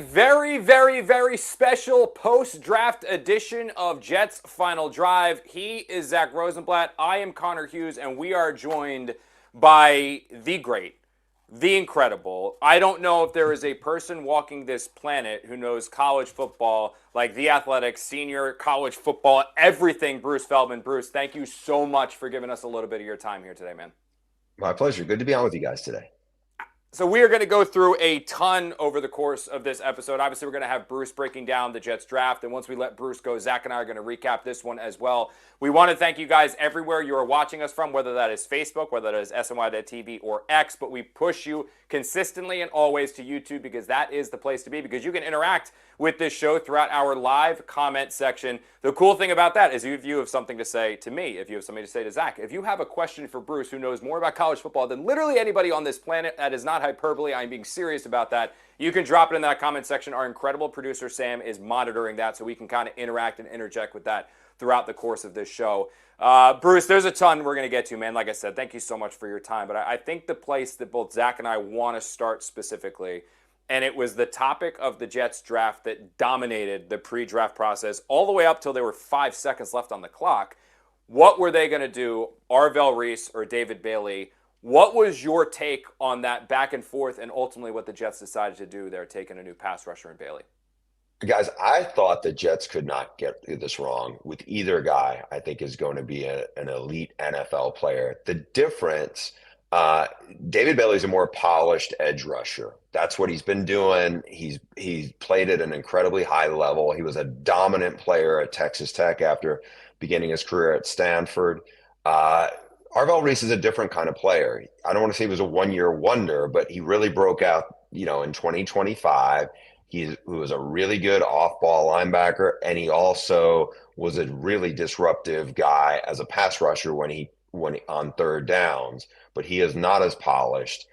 very, very, very special post-draft edition of Jets Final Drive. He is Zack Rosenblatt. I am Connor Hughes, and we are joined by the great, the incredible. I don't know if there is a person walking this planet who knows college football like The Athletic, senior college football, everything. Bruce Feldman. Bruce, thank you so much for giving us a little bit of your time here today, man. My pleasure. Good to be on with you guys today. So we are going to go through a ton over the course of this episode. Obviously, we're going to have Bruce breaking down the Jets draft. And once we let Bruce go, Zack and I are going to recap this one as well. We want to thank you guys everywhere you are watching us from, whether that is Facebook, whether that is SNY.TV or X. But we push you consistently and always to YouTube because that is the place to be, because you can interact with this show throughout our live comment section. The cool thing about that is if you have something to say to me, if you have something to say to Zack, if you have a question for Bruce, who knows more about college football than literally anybody on this planet, that is not hyperbole. I'm being serious about that. You can drop it in that comment section. Our incredible producer, Sam, is monitoring that so we can kind of interact and interject with that throughout the course of this show. Bruce, there's a ton we're going to get to, man. Like I said, thank you so much for your time. But I think the place that both Zack and I want to start specifically, and it was the topic of the Jets draft that dominated the pre-draft process all the way up till there were 5 seconds left on the clock. What were they going to do, Arvell, Reese, or David Bailey? What was your take on that back and forth and ultimately what the Jets decided to do there, taking a new pass rusher in Bailey? Guys, I thought the Jets could not get this wrong with either guy. I think is going to be an elite NFL player. The difference, David Bailey's a more polished edge rusher. That's what he's been doing. He's played at an incredibly high level. He was a dominant player at Texas Tech after beginning his career at Stanford. Arvell Reese is a different kind of player. I don't want to say he was a one-year wonder, but he really broke out, in 2025. He was a really good off-ball linebacker, and he also was a really disruptive guy as a pass rusher when on third downs. But he is not as polished.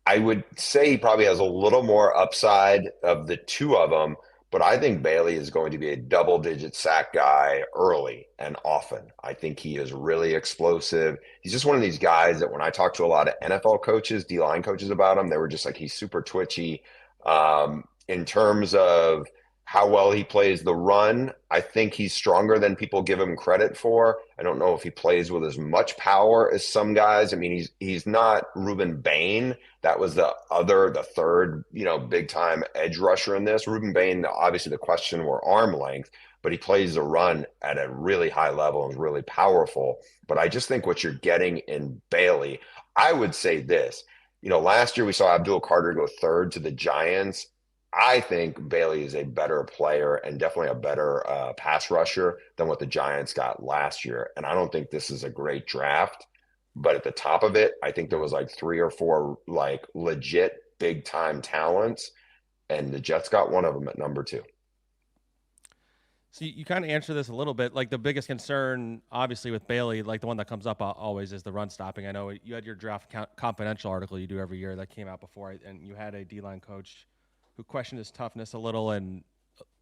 I would say he probably has a little more upside of the two of them, but I think Bailey is going to be a double-digit sack guy early and often. I think he is really explosive. He's just one of these guys that when I talk to a lot of NFL coaches, D-line coaches about him, they were just like, he's super twitchy. In terms of how well he plays the run, I think he's stronger than people give him credit for. I don't know if he plays with as much power as some guys. I mean, he's not Ruben Bain. That was the third, big time edge rusher in this. Ruben Bain, obviously the question were arm length, but he plays the run at a really high level and is really powerful. But I just think what you're getting in Bailey, I would say this, last year we saw Abdul Carter go third to the Giants. I think Bailey is a better player and definitely a better pass rusher than what the Giants got last year. And I don't think this is a great draft, but at the top of it, I think there was like 3 or 4 like legit big time talents, and the Jets got one of them at number 2. So you kind of answer this a little bit. Like the biggest concern, obviously, with Bailey, like the one that comes up always is the run stopping. I know you had your draft confidential article you do every year that came out before, and you had a D-line coach who questioned his toughness a little and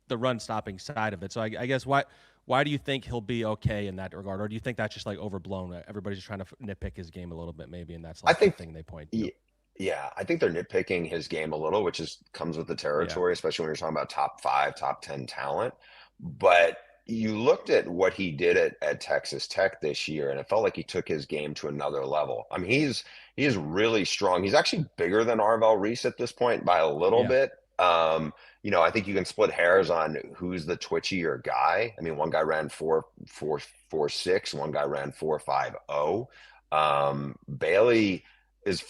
the run stopping side of it. So I guess why do you think he'll be okay in that regard? Or do you think that's just like overblown? Everybody's just trying to nitpick his game a little bit maybe, and that's like the thing they point to. Yeah, I think they're nitpicking his game a little, which comes with the territory, especially when you're talking about top 5, top 10 talent. But you looked at what he did at Texas Tech this year, and it felt like he took his game to another level. I mean, he is really strong. He's actually bigger than Arvell Reese at this point by a little bit. I think you can split hairs on who's the twitchier guy. I mean, one guy ran 4.46, one guy ran 4.50. Bailey is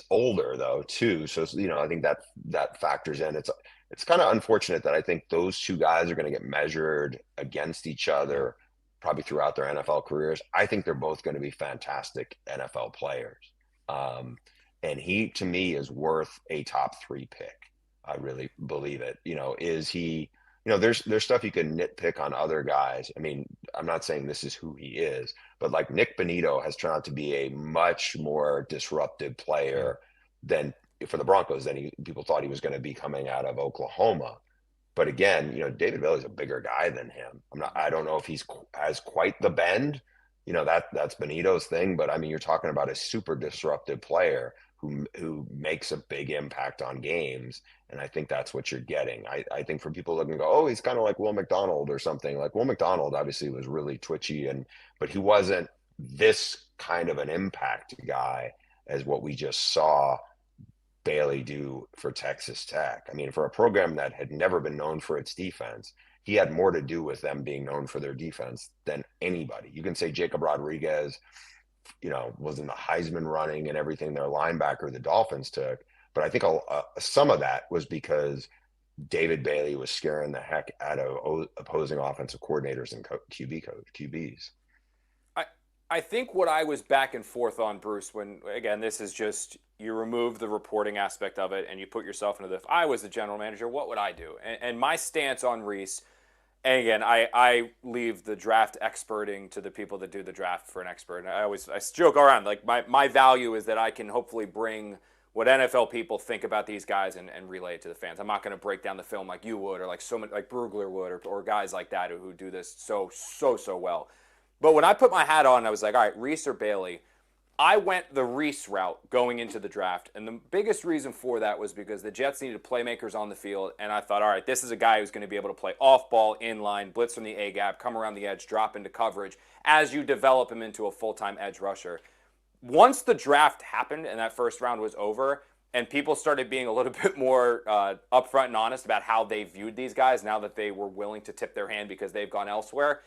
older though too, so I think that factors in. It's kind of unfortunate that I think those two guys are going to get measured against each other probably throughout their NFL careers. I think they're both going to be fantastic NFL players, and he to me is worth a top 3 pick. I really believe it. Is he, there's stuff you can nitpick on other guys. I mean, I'm not saying this is who he is, but like Nick Bonito has turned out to be a much more disruptive player than for the Broncos than people thought he was going to be coming out of Oklahoma. But again, David Bailey's a bigger guy than him. I don't know if he's has quite the bend. That's Bonito's thing, but I mean, you're talking about a super disruptive player who makes a big impact on games. And I think that's what you're getting. I think for people looking to go, oh, he's kind of like Will McDonald or something. Like Will McDonald obviously was really twitchy, but he wasn't this kind of an impact guy as what we just saw Bailey do for Texas Tech. I mean, for a program that had never been known for its defense, he had more to do with them being known for their defense than anybody. You can say Jacob Rodriguez, was in the Heisman running and everything, their linebacker the Dolphins took. But I think some of that was because David Bailey was scaring the heck out of opposing offensive coordinators and QBs. I think what I was back and forth on, Bruce, when, again, this is just, you remove the reporting aspect of it and you put yourself into if I was the general manager, what would I do? And my stance on Reese, and again, I leave the draft experting to the people that do the draft for an expert. And I joke around, like my value is that I can hopefully bring what NFL people think about these guys and relay it to the fans. I'm not going to break down the film like you would, or like Brugler would, or guys like that who do this so well. But when I put my hat on, I was like, all right, Reese or Bailey. I went the Reese route going into the draft. And the biggest reason for that was because the Jets needed playmakers on the field. And I thought, all right, this is a guy who's going to be able to play off ball, in line, blitz from the A-gap, come around the edge, drop into coverage as you develop him into a full-time edge rusher. Once the draft happened and that first round was over, and people started being a little bit more upfront and honest about how they viewed these guys now that they were willing to tip their hand because they've gone elsewhere,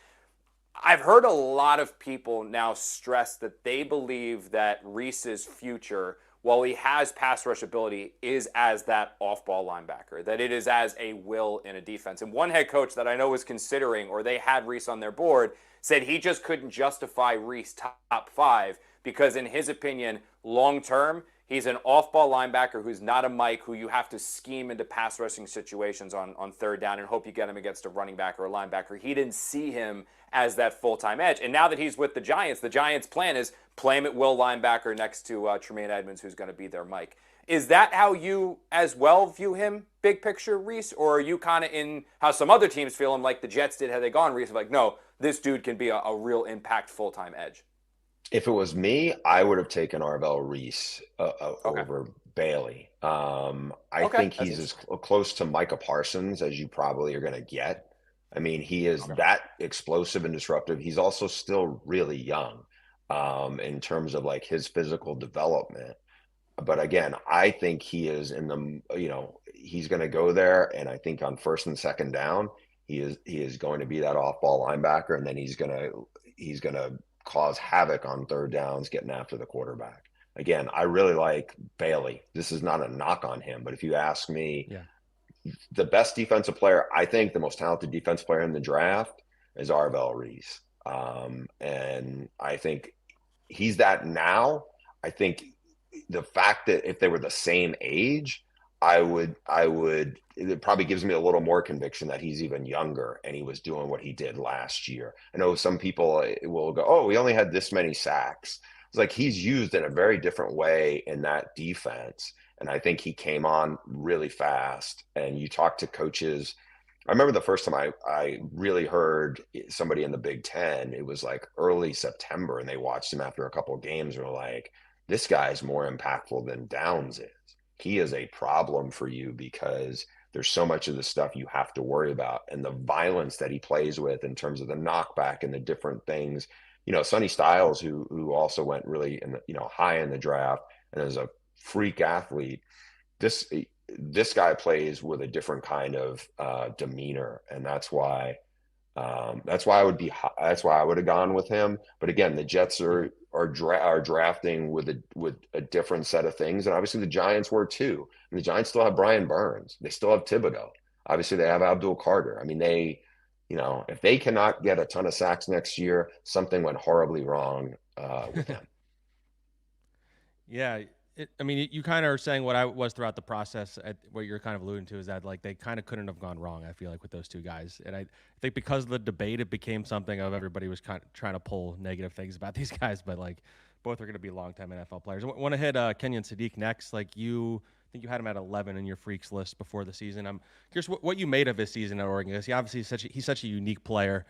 I've heard a lot of people now stress that they believe that Reese's future, while he has pass rush ability, is as that off-ball linebacker, that it is as a will in a defense. And one head coach that I know was considering, or they had Reese on their board, said he just couldn't justify Reese top 5 because, in his opinion, long-term, he's an off-ball linebacker who's not a Mike, who you have to scheme into pass rushing situations on third down and hope you get him against a running back or a linebacker. He didn't see him as that full-time edge. And now that he's with the Giants' plan is play him at will linebacker next to Tremaine Edmonds, who's going to be their Mike. Is that how you as well view him, big picture, Reese? Or are you kind of in how some other teams feel him, like the Jets did had they gone Reese? Like, no, this dude can be a real impact full-time edge. If it was me, I would have taken Arvell Reese over Bailey. I think he's as close to Micah Parsons as you probably are going to get. I mean, he is that explosive and disruptive. He's also still really young in terms of like his physical development. But again, I think he is in the, he's going to go there. And I think on first and second down, he is going to be that off-ball linebacker. And then he's going to cause havoc on third downs, getting after the quarterback. Again, I really like Bailey. This is not a knock on him, but if you ask me, the best defensive player, I think the most talented defensive player in the draft is Arvell Reese. And I think he's that now. I think the fact that if they were the same age, it probably gives me a little more conviction that he's even younger and he was doing what he did last year. I know some people will go, oh, he only had this many sacks. It's like he's used in a very different way in that defense. And I think he came on really fast. And you talk to coaches. I remember the first time I really heard somebody in the Big Ten, it was like early September, and they watched him after a couple of games and were like, this guy's more impactful than Downs is. He is a problem for you because there's so much of the stuff you have to worry about, and the violence that he plays with in terms of the knockback and the different things. Sonny Styles, who also went really high in the draft and is a freak athlete. This guy plays with a different kind of demeanor, and that's why I would have gone with him. But again, the Jets are drafting with a different set of things, and obviously the Giants were too. And the Giants still have Brian Burns, they still have Thibodeau, obviously they have Abdul Carter. I mean, if they cannot get a ton of sacks next year, something went horribly wrong with them. Yeah. You kind of are saying what I was throughout the process. What you're kind of alluding to is that like they kind of couldn't have gone wrong, I feel like, with those two guys. And I think because of the debate, it became something of everybody was kind of trying to pull negative things about these guys. But like both are going to be longtime NFL players. I want to hit Kenyon Sadiq next. Like I think you had him at 11 in your freaks list before the season. I'm curious what you made of his season at Oregon. Because he's such a unique player,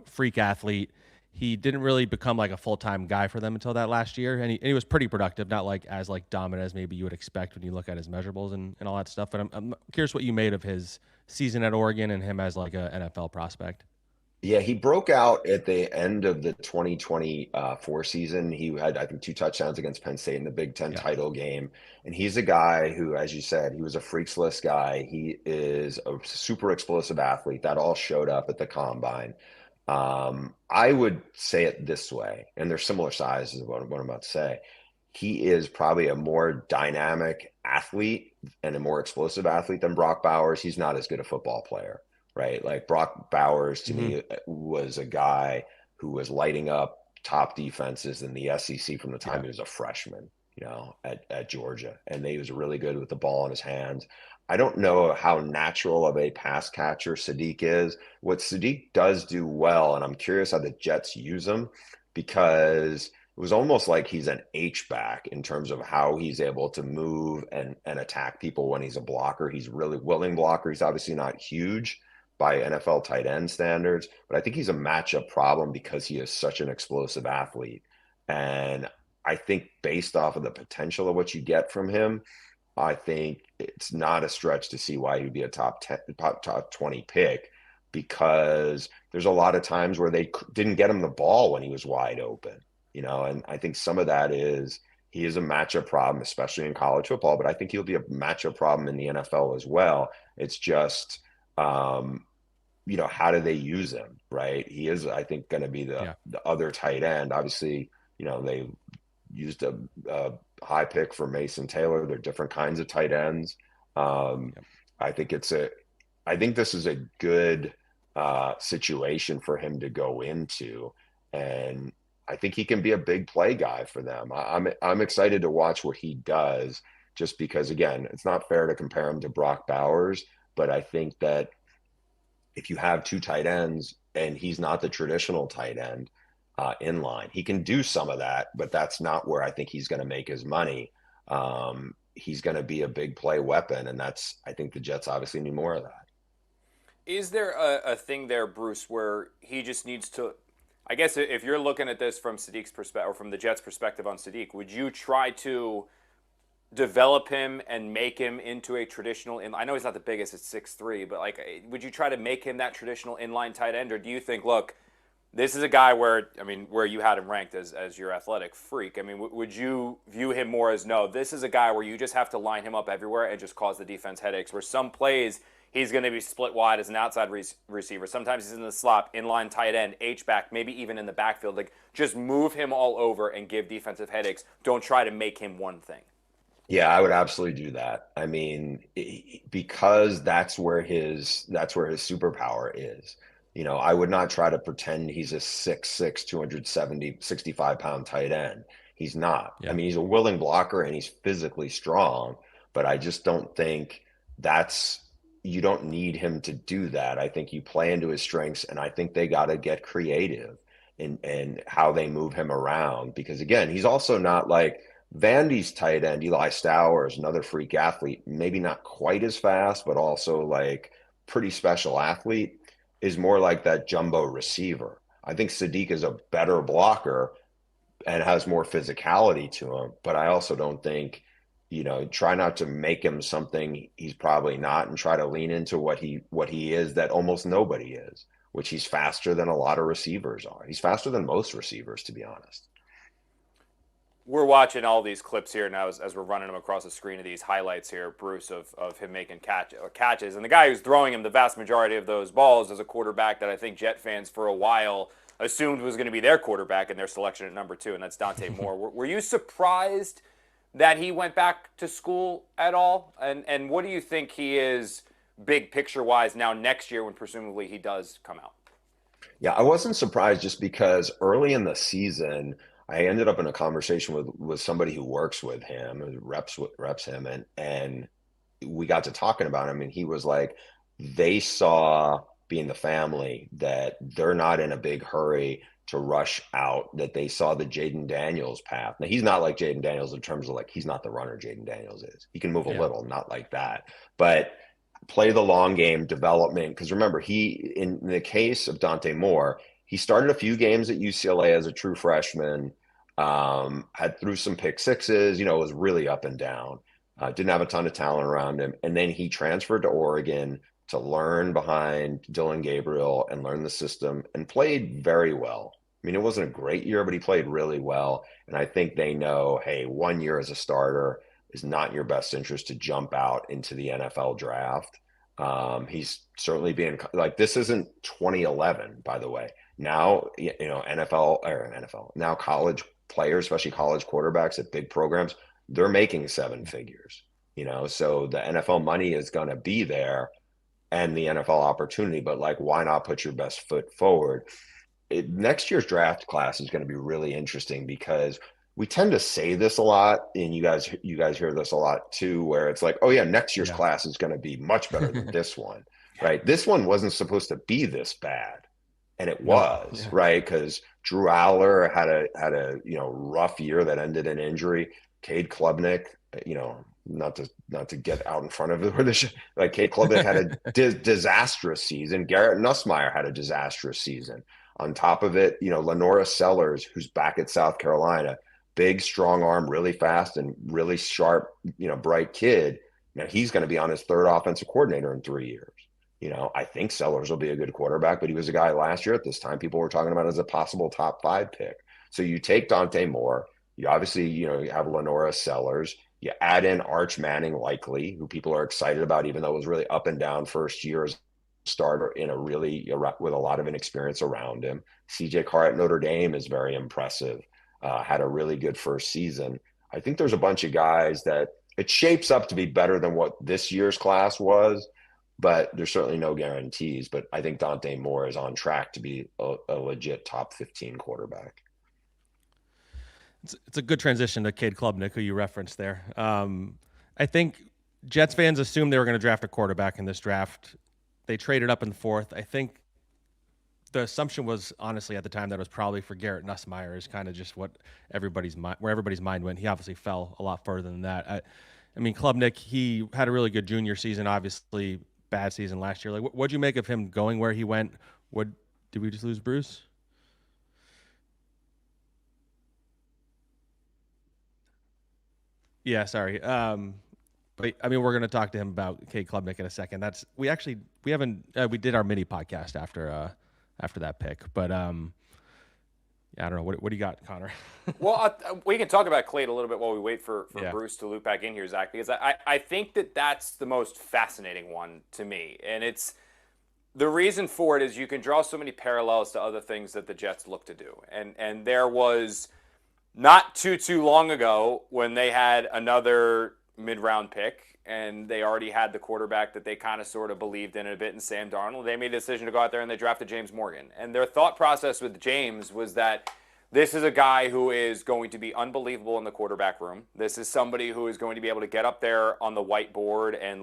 freak athlete. he didn't really become like a full-time guy for them until that last year. And he was pretty productive, not like as like dominant as maybe you would expect when you look at his measurables and all that stuff. But I'm curious what you made of his season at Oregon and him as like a NFL prospect. Yeah, he broke out at the end of the 2024 season. He had, I think, 2 touchdowns against Penn State in the Big Ten Yeah. title game. And he's a guy who, as you said, he was a freaks list guy. He is a super explosive athlete that all showed up at the combine. I would say it this way, and they're similar sizes of what I'm about to say. He is probably a more dynamic athlete and a more explosive athlete than Brock Bowers. He's not as good a football player, right? Like Brock Bowers to me was a guy who was lighting up top defenses in the SEC from the time he was a freshman, at Georgia. And he was really good with the ball in his hands. I don't know how natural of a pass catcher Sadiq is. What Sadiq does do well, and I'm curious how the Jets use him, because it was almost like he's an H-back in terms of how he's able to move and attack people when he's a blocker. He's really willing blocker. He's obviously not huge by NFL tight end standards, but I think he's a matchup problem because he is such an explosive athlete. And I think based off of the potential of what you get from him, I think it's not a stretch to see why he'd be a top 20 pick, because there's a lot of times where they didn't get him the ball when he was wide open, and I think some of that is he is a matchup problem, especially in college football, but I think he'll be a matchup problem in the NFL as well. It's just, how do they use him, right? He is, I think, going to be the other tight end. Obviously, they used a high pick for Mason Taylor. They're different kinds of tight ends. I think this is a good situation for him to go into, and I think he can be a big play guy for them. I'm excited to watch what he does, just because, again, it's not fair to compare him to Brock Bowers, but I think that if you have 2 tight ends and he's not the traditional tight end in line, he can do some of that, but that's not where I think he's going to make his money. He's going to be a big play weapon, and I think the Jets obviously need more of that. Is there a thing there, Bruce, where he just needs to, I guess if you're looking at this from Sadiq's perspective, or from the Jets' perspective on Sadiq, would you try to develop him and make him into a traditional, I know he's not the biggest at 6'3", but would you try to make him that traditional inline tight end, or do you think, look, this is a guy where you had him ranked as your athletic freak? Would you view him more as, no, this is a guy where you just have to line him up everywhere and just cause the defense headaches, where some plays he's going to be split wide as an outside receiver. Sometimes he's in the slot, inline tight end, H-back, maybe even in the backfield. Just move him all over and give defensive headaches. Don't try to make him one thing. Yeah, I would absolutely do that. Because that's where his superpower is. I would not try to pretend he's a 6'6", 65-pound tight end. He's not. Yeah. He's a willing blocker and he's physically strong, but I just don't think you don't need him to do that. I think you play into his strengths, and I think they got to get creative in how they move him around, because, again, he's also not like Vandy's tight end, Eli Stowers, another freak athlete, maybe not quite as fast, but also pretty special athlete, is more like that jumbo receiver. I think Sadiq is a better blocker and has more physicality to him, but I also don't think, try not to make him something he's probably not, and try to lean into what he is that almost nobody is, which he's faster than a lot of receivers are. He's faster than most receivers, to be honest. We're watching all these clips here now as we're running them across the screen of these highlights here, Bruce, of him making catches. And the guy who's throwing him the vast majority of those balls is a quarterback that I think Jet fans for a while assumed was going to be their quarterback in their selection at number 2, and that's Dante Moore. Were you surprised that he went back to school at all? And what do you think he is big picture-wise now next year when presumably he does come out? Yeah, I wasn't surprised, just because early in the season – I ended up in a conversation with somebody who works with him, who reps him, and we got to talking about him, and he was like, they saw, being the family, that they're not in a big hurry to rush out, that they saw the Jaden Daniels path. Now, he's not like Jaden Daniels in terms of he's not the runner Jaden Daniels is. He can move a little, not like that. But play the long game development, because remember, in the case of Dante Moore, He started a few games at UCLA as a true freshman, had threw some pick sixes, was really up and down. Didn't have a ton of talent around him. And then he transferred to Oregon to learn behind Dylan Gabriel and learn the system, and played very well. I mean, it wasn't a great year, but he played really well. And I think they know, hey, 1 year as a starter is not in your best interest to jump out into the NFL draft. He's certainly being like, this isn't 2011, by the way. Now, NFL, now college players, especially college quarterbacks at big programs, they're making seven figures, so the NFL money is going to be there and the NFL opportunity, but like, why not put your best foot forward? Next year's draft class is going to be really interesting because we tend to say this a lot, and you guys hear this a lot too, where it's like, oh yeah, next year's class is going to be much better than this one, right? This one wasn't supposed to be this bad, and it was, right? Because Drew Aller had a rough year that ended in injury. Cade Klubnik, not to get out in front of it, like Cade Klubnik had a disastrous season. Garrett Nussmeier had a disastrous season. On top of it, Lenora Sellers, who's back at South Carolina, big, strong arm, really fast and really sharp, bright kid. Now he's going to be on his third offensive coordinator in 3 years. I think Sellers will be a good quarterback, but he was a guy last year at this time people were talking about as a possible top 5 pick. So you take Dante Moore, you obviously, you have Lenora Sellers, you add in Arch Manning likely, who people are excited about, even though it was really up and down first year as starter in a really with a lot of inexperience around him. CJ Carr at Notre Dame is very impressive. Had a really good first season. I think there's a bunch of guys that it shapes up to be better than what this year's class was, but there's certainly no guarantees. But I think Dante Moore is on track to be a legit top 15 quarterback. It's a good transition to Cade Klubnik, who you referenced there. I think Jets fans assumed they were going to draft a quarterback in this draft. They traded up in the 4th. I think the assumption was, honestly, at the time, that it was probably for Garrett Nussmeier, is kind of just where everybody's mind went. He obviously fell a lot further than that. I mean, Klubnik, he had a really good junior season, obviously bad season last year. Like, what'd you make of him going where he went? Did we just lose Bruce? Yeah, sorry. But I mean, we're going to talk to him about Cade Klubnik in a second. We did our mini podcast after that pick, but I don't know. What do you got, Connor? Well, we can talk about Cade a little bit while we wait for Bruce to loop back in here, Zach, because I think that's the most fascinating one to me, and it's the reason for it is you can draw so many parallels to other things that the Jets look to do, and there was not too long ago when they had another mid-round pick and they already had the quarterback that they kind of sort of believed in a bit in Sam Darnold. They made a decision to go out there and they drafted James Morgan. And their thought process with James was that this is a guy who is going to be unbelievable in the quarterback room. This is somebody who is going to be able to get up there on the whiteboard and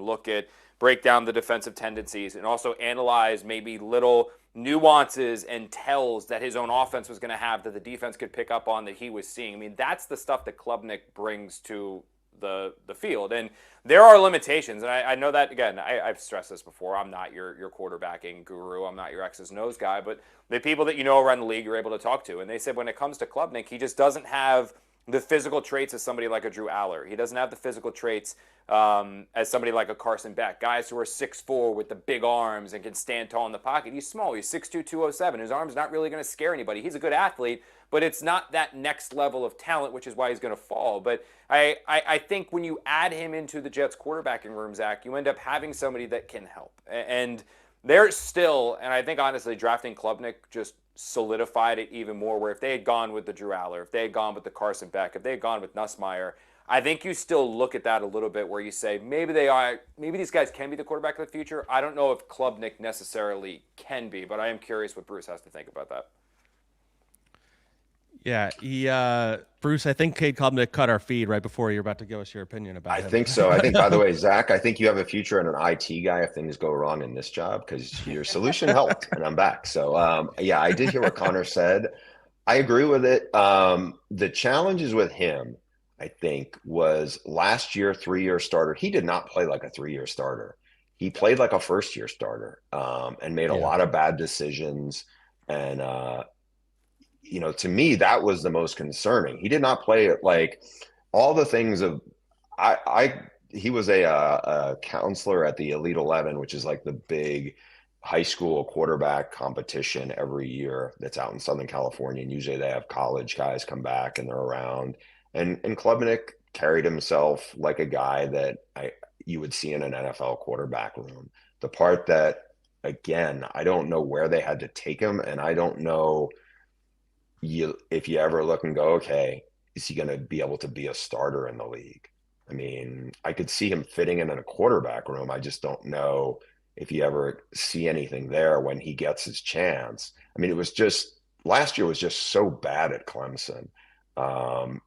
break down the defensive tendencies and also analyze maybe little nuances and tells that his own offense was going to have that the defense could pick up on that he was seeing. I mean, that's the stuff that Klubnik brings to the field. And there are limitations. And I know that, again, I've stressed this before. I'm not your quarterbacking guru. I'm not your X's and O's guy. But the people that you know around the league you're able to talk to. And they said when it comes to Klubnik, he just doesn't have the physical traits as somebody like a Drew Aller. He doesn't have the physical traits as somebody like a Carson Beck. Guys who are 6'4" with the big arms and can stand tall in the pocket. He's small. He's 6'2", 207. His arm's not really going to scare anybody. He's a good athlete, but it's not that next level of talent, which is why he's going to fall. But I think when you add him into the Jets quarterbacking room, Zach, you end up having somebody that can help. And there's still, and I think honestly, drafting Klubnik just solidified it even more, where if they had gone with the Drew Aller, if they had gone with the Carson Beck, if they had gone with Nussmeier, I think you still look at that a little bit where you say, maybe these guys can be the quarterback of the future. I don't know if Klubnik necessarily can be, but I am curious what Bruce has to think about that. Yeah, Bruce, I think Cade Klubnik cut our feed right before you're about to give us your opinion about him. I think so. I think, by the way, Zach, I think you have a future in an IT guy if things go wrong in this job, because your solution helped, and I'm back. So, I did hear what Connor said. I agree with it. The challenges with him, I think, was last year, 3-year starter. He did not play like a 3-year starter. He played like a first-year starter and made a lot of bad decisions. And, to me, that was the most concerning. He did not play it like all the things of, he was a counselor at the Elite 11, which is like the big high school quarterback competition every year that's out in Southern California. And usually they have college guys come back and they're around. And Klubnik carried himself like a guy that you would see in an NFL quarterback room. The part that, again, I don't know where they had to take him, and I don't know if you ever look and go, okay, is he going to be able to be a starter in the league? I mean, I could see him fitting in a quarterback room. I just don't know if you ever see anything there when he gets his chance. I mean, it was just last year was just so bad at Clemson.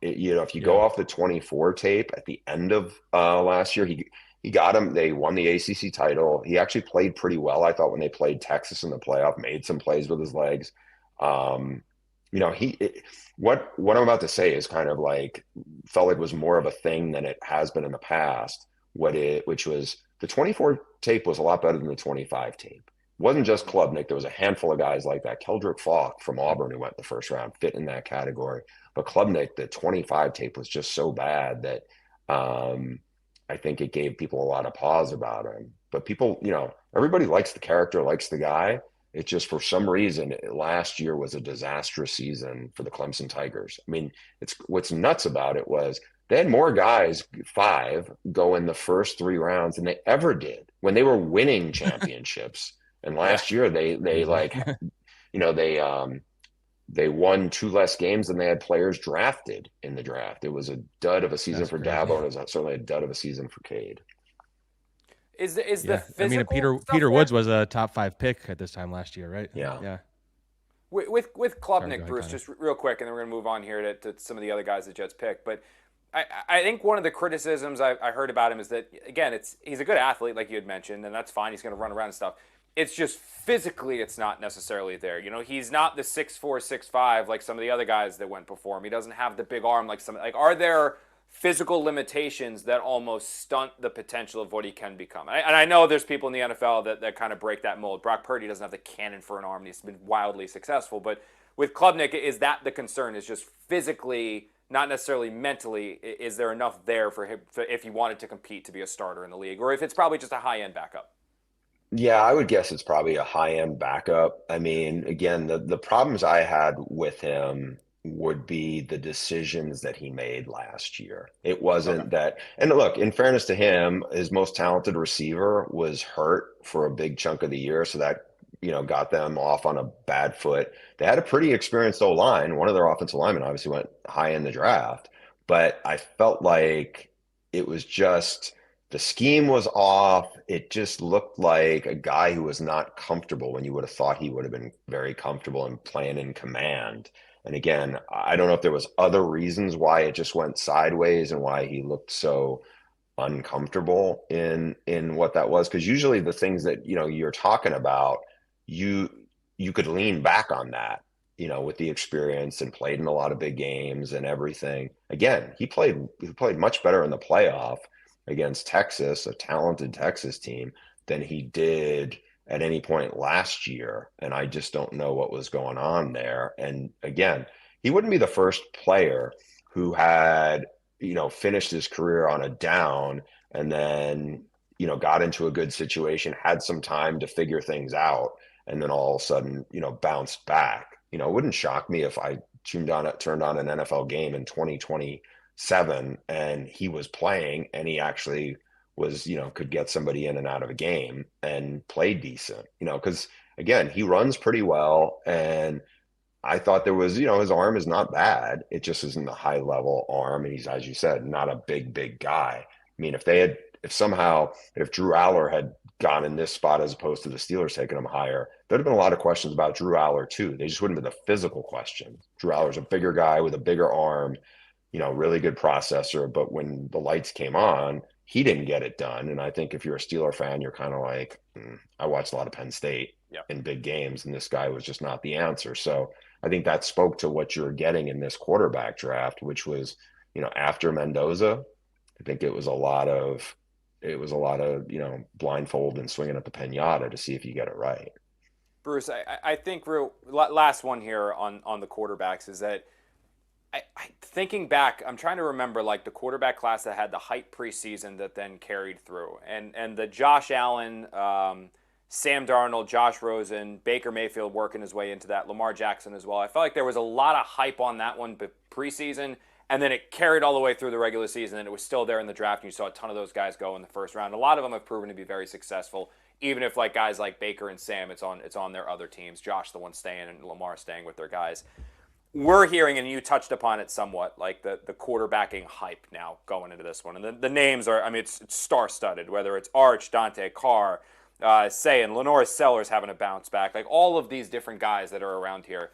If you go off the 24 tape at the end of last year, he got him. They won the ACC title. He actually played pretty well, I thought, when they played Texas in the playoff. Made some plays with his legs. What I'm about to say is kind of like felt like was more of a thing than it has been in the past. Which was the 24 tape was a lot better than the 25 tape. It wasn't just Klubnik. There was a handful of guys like that. Keldrick Falk from Auburn, who went in the first round, fit in that category. But Klubnik, the 25 tape was just so bad that I think it gave people a lot of pause about him. But people, everybody likes the character, likes the guy. It just, for some reason, last year was a disastrous season for the Clemson Tigers. I mean, what's nuts about it was they had more guys, 5, go in the first 3 rounds than they ever did when they were winning championships. And last year they won 2 less games than they had players drafted in the draft. It was a dud of a season for Dabo, and it was certainly a dud of a season for Cade. Is the physical Peter Woods was a top 5 pick at this time last year, right? Yeah. With Klubnik, Sorry, Bruce, just real quick, and then we're going to move on here to some of the other guys the Jets picked. But I think one of the criticisms I heard about him is that, again, he's a good athlete, like you had mentioned, and that's fine. He's going to run around and stuff. It's just physically it's not necessarily there. He's not the 6'4", 6'5", like some of the other guys that went before him. He doesn't have the big arm like some. Like, are there physical limitations that almost stunt the potential of what he can become? And I know there's people in the NFL that kind of break that mold. Brock Purdy doesn't have the cannon for an arm, and he's been wildly successful. But with Klubnik, is that the concern? Is just physically, not necessarily mentally, is there enough there for him if he wanted to compete to be a starter in the league? Or if it's probably just a high-end backup? Yeah, I would guess it's probably a high-end backup. I mean, again, the problems I had with him would be the decisions that he made last year. It wasn't that, and look, in fairness to him, his most talented receiver was hurt for a big chunk of the year. So that, got them off on a bad foot. They had a pretty experienced O-line. One of their offensive linemen obviously went high in the draft, but I felt like it was just, the scheme was off. It just looked like a guy who was not comfortable when you would have thought he would have been very comfortable and playing in command. And again, I don't know if there was other reasons why it just went sideways and why he looked so uncomfortable in what that was. Because usually the things that, you're talking about, you could lean back on that, with the experience and played in a lot of big games and everything. Again, he played much better in the playoff against Texas, a talented Texas team, than he did at any point last year. And I just don't know what was going on there. And again, he wouldn't be the first player who had, finished his career on a down and then, got into a good situation, had some time to figure things out, and then all of a sudden, bounced back. It wouldn't shock me if I turned on an NFL game in 2027 and he was playing and he actually was, could get somebody in and out of a game and play decent, because again, he runs pretty well. And I thought there was, his arm is not bad. It just isn't a high level arm. And he's, as you said, not a big guy. I mean, if Drew Aller had gone in this spot as opposed to the Steelers taking him higher, there'd have been a lot of questions about Drew Aller too. They just wouldn't have been the physical questions. Drew Aller's a bigger guy with a bigger arm, really good processor. But when the lights came on, he didn't get it done. And I think if you're a Steeler fan, you're kind of like, I watched a lot of Penn State in big games, and this guy was just not the answer. So I think that spoke to what you're getting in this quarterback draft, which was, after Mendoza, I think it was a lot of, blindfold and swinging at the pinata to see if you get it right. Bruce, I think last one here on the quarterbacks is that thinking back, I'm trying to remember like the quarterback class that had the hype preseason that then carried through, and the Josh Allen, Sam Darnold, Josh Rosen, Baker Mayfield working his way into that, Lamar Jackson as well. I felt like there was a lot of hype on that one preseason, and then it carried all the way through the regular season, and it was still there in the draft, and you saw a ton of those guys go in the first round. A lot of them have proven to be very successful, even if like guys like Baker and Sam, it's on their other teams. Josh, the one staying, and Lamar staying with their guys. We're hearing, and you touched upon it somewhat, like the quarterbacking hype now going into this one. And the names are, I mean, it's star-studded, whether it's Arch, Dante Carr, saying Lenore Sellers having a bounce back, like all of these different guys that are around here.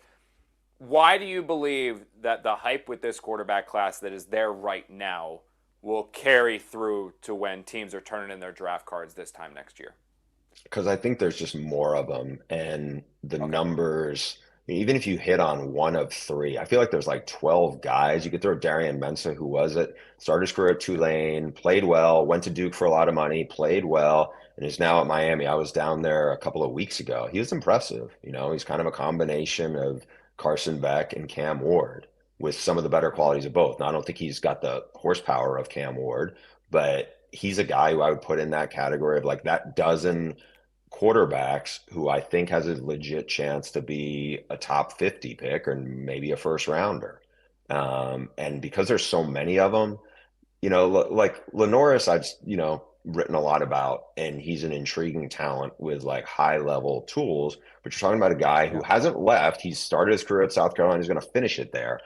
Why do you believe that the hype with this quarterback class that is there right now will carry through to when teams are turning in their draft cards this time next year? Because I think there's just more of them, and the numbers, even if you hit on one of three, I feel like there's like 12 guys. You could throw Darian Mensah, who was it, started his career at Tulane, played well, went to Duke for a lot of money, played well, and is now at Miami. I was down there a couple of weeks ago. He was impressive. He's kind of a combination of Carson Beck and Cam Ward with some of the better qualities of both. Now, I don't think he's got the horsepower of Cam Ward, but he's a guy who I would put in that category of like that dozen quarterbacks who I think has a legit chance to be a top 50 pick or maybe a first rounder. And because there's so many of them, like Lenoris, I've, written a lot about, and he's an intriguing talent with like high level tools, but you're talking about a guy who hasn't left. He's started his career at South Carolina. He's going to finish it there,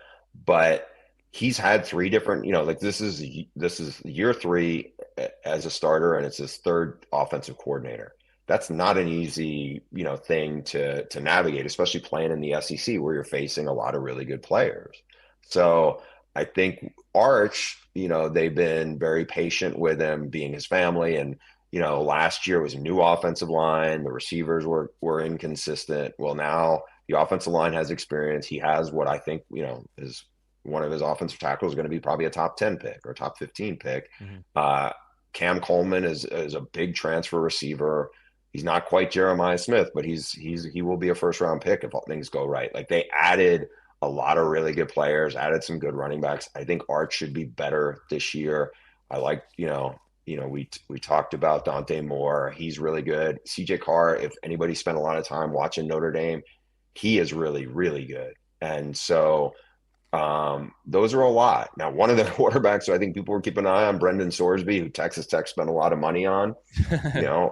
but he's had three different, like this is year three as a starter, and it's his third offensive coordinator. That's not an easy, thing to navigate, especially playing in the SEC where you're facing a lot of really good players. So I think Arch, they've been very patient with him being his family. And, last year was a new offensive line. The receivers were inconsistent. Well, now the offensive line has experience. He has what I think, is one of his offensive tackles is going to be probably a top 10 pick or top 15 pick. Mm-hmm. Cam Coleman is a big transfer receiver. He's not quite Jeremiah Smith, but he will be a first round pick if all things go right. Like they added a lot of really good players, added some good running backs. I think Arch should be better this year. I like, we talked about Dante Moore. He's really good. CJ Carr, if anybody spent a lot of time watching Notre Dame, he is really, really good. And so those are a lot. Now, one of the quarterbacks who I think people were keeping an eye on, Brendan Sorsby, who Texas Tech spent a lot of money on,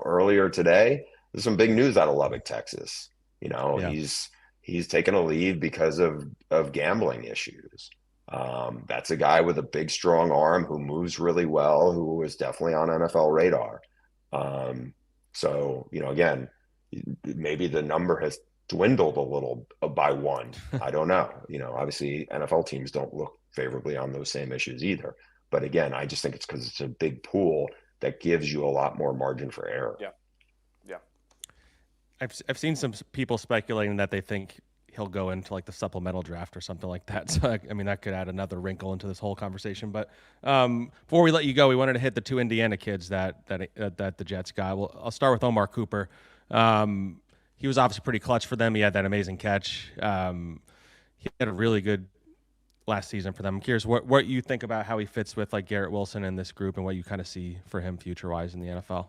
earlier today. There's some big news out of Lubbock, Texas. He's taken a leave because of gambling issues. That's a guy with a big, strong arm who moves really well, who is definitely on NFL radar. So, again, maybe the number has dwindled a little by one. I don't know. Obviously NFL teams don't look favorably on those same issues either. But again, I just think it's because it's a big pool that gives you a lot more margin for error. Yeah. I've seen some people speculating that they think he'll go into like the supplemental draft or something like that. So I mean, that could add another wrinkle into this whole conversation. But before we let you go, we wanted to hit the two Indiana kids that the Jets got. Well, I'll start with Omar Cooper. He was obviously pretty clutch for them. He had that amazing catch. He had a really good last season for them. I'm curious what you think about how he fits with like Garrett Wilson in this group and what you kind of see for him future-wise in the NFL.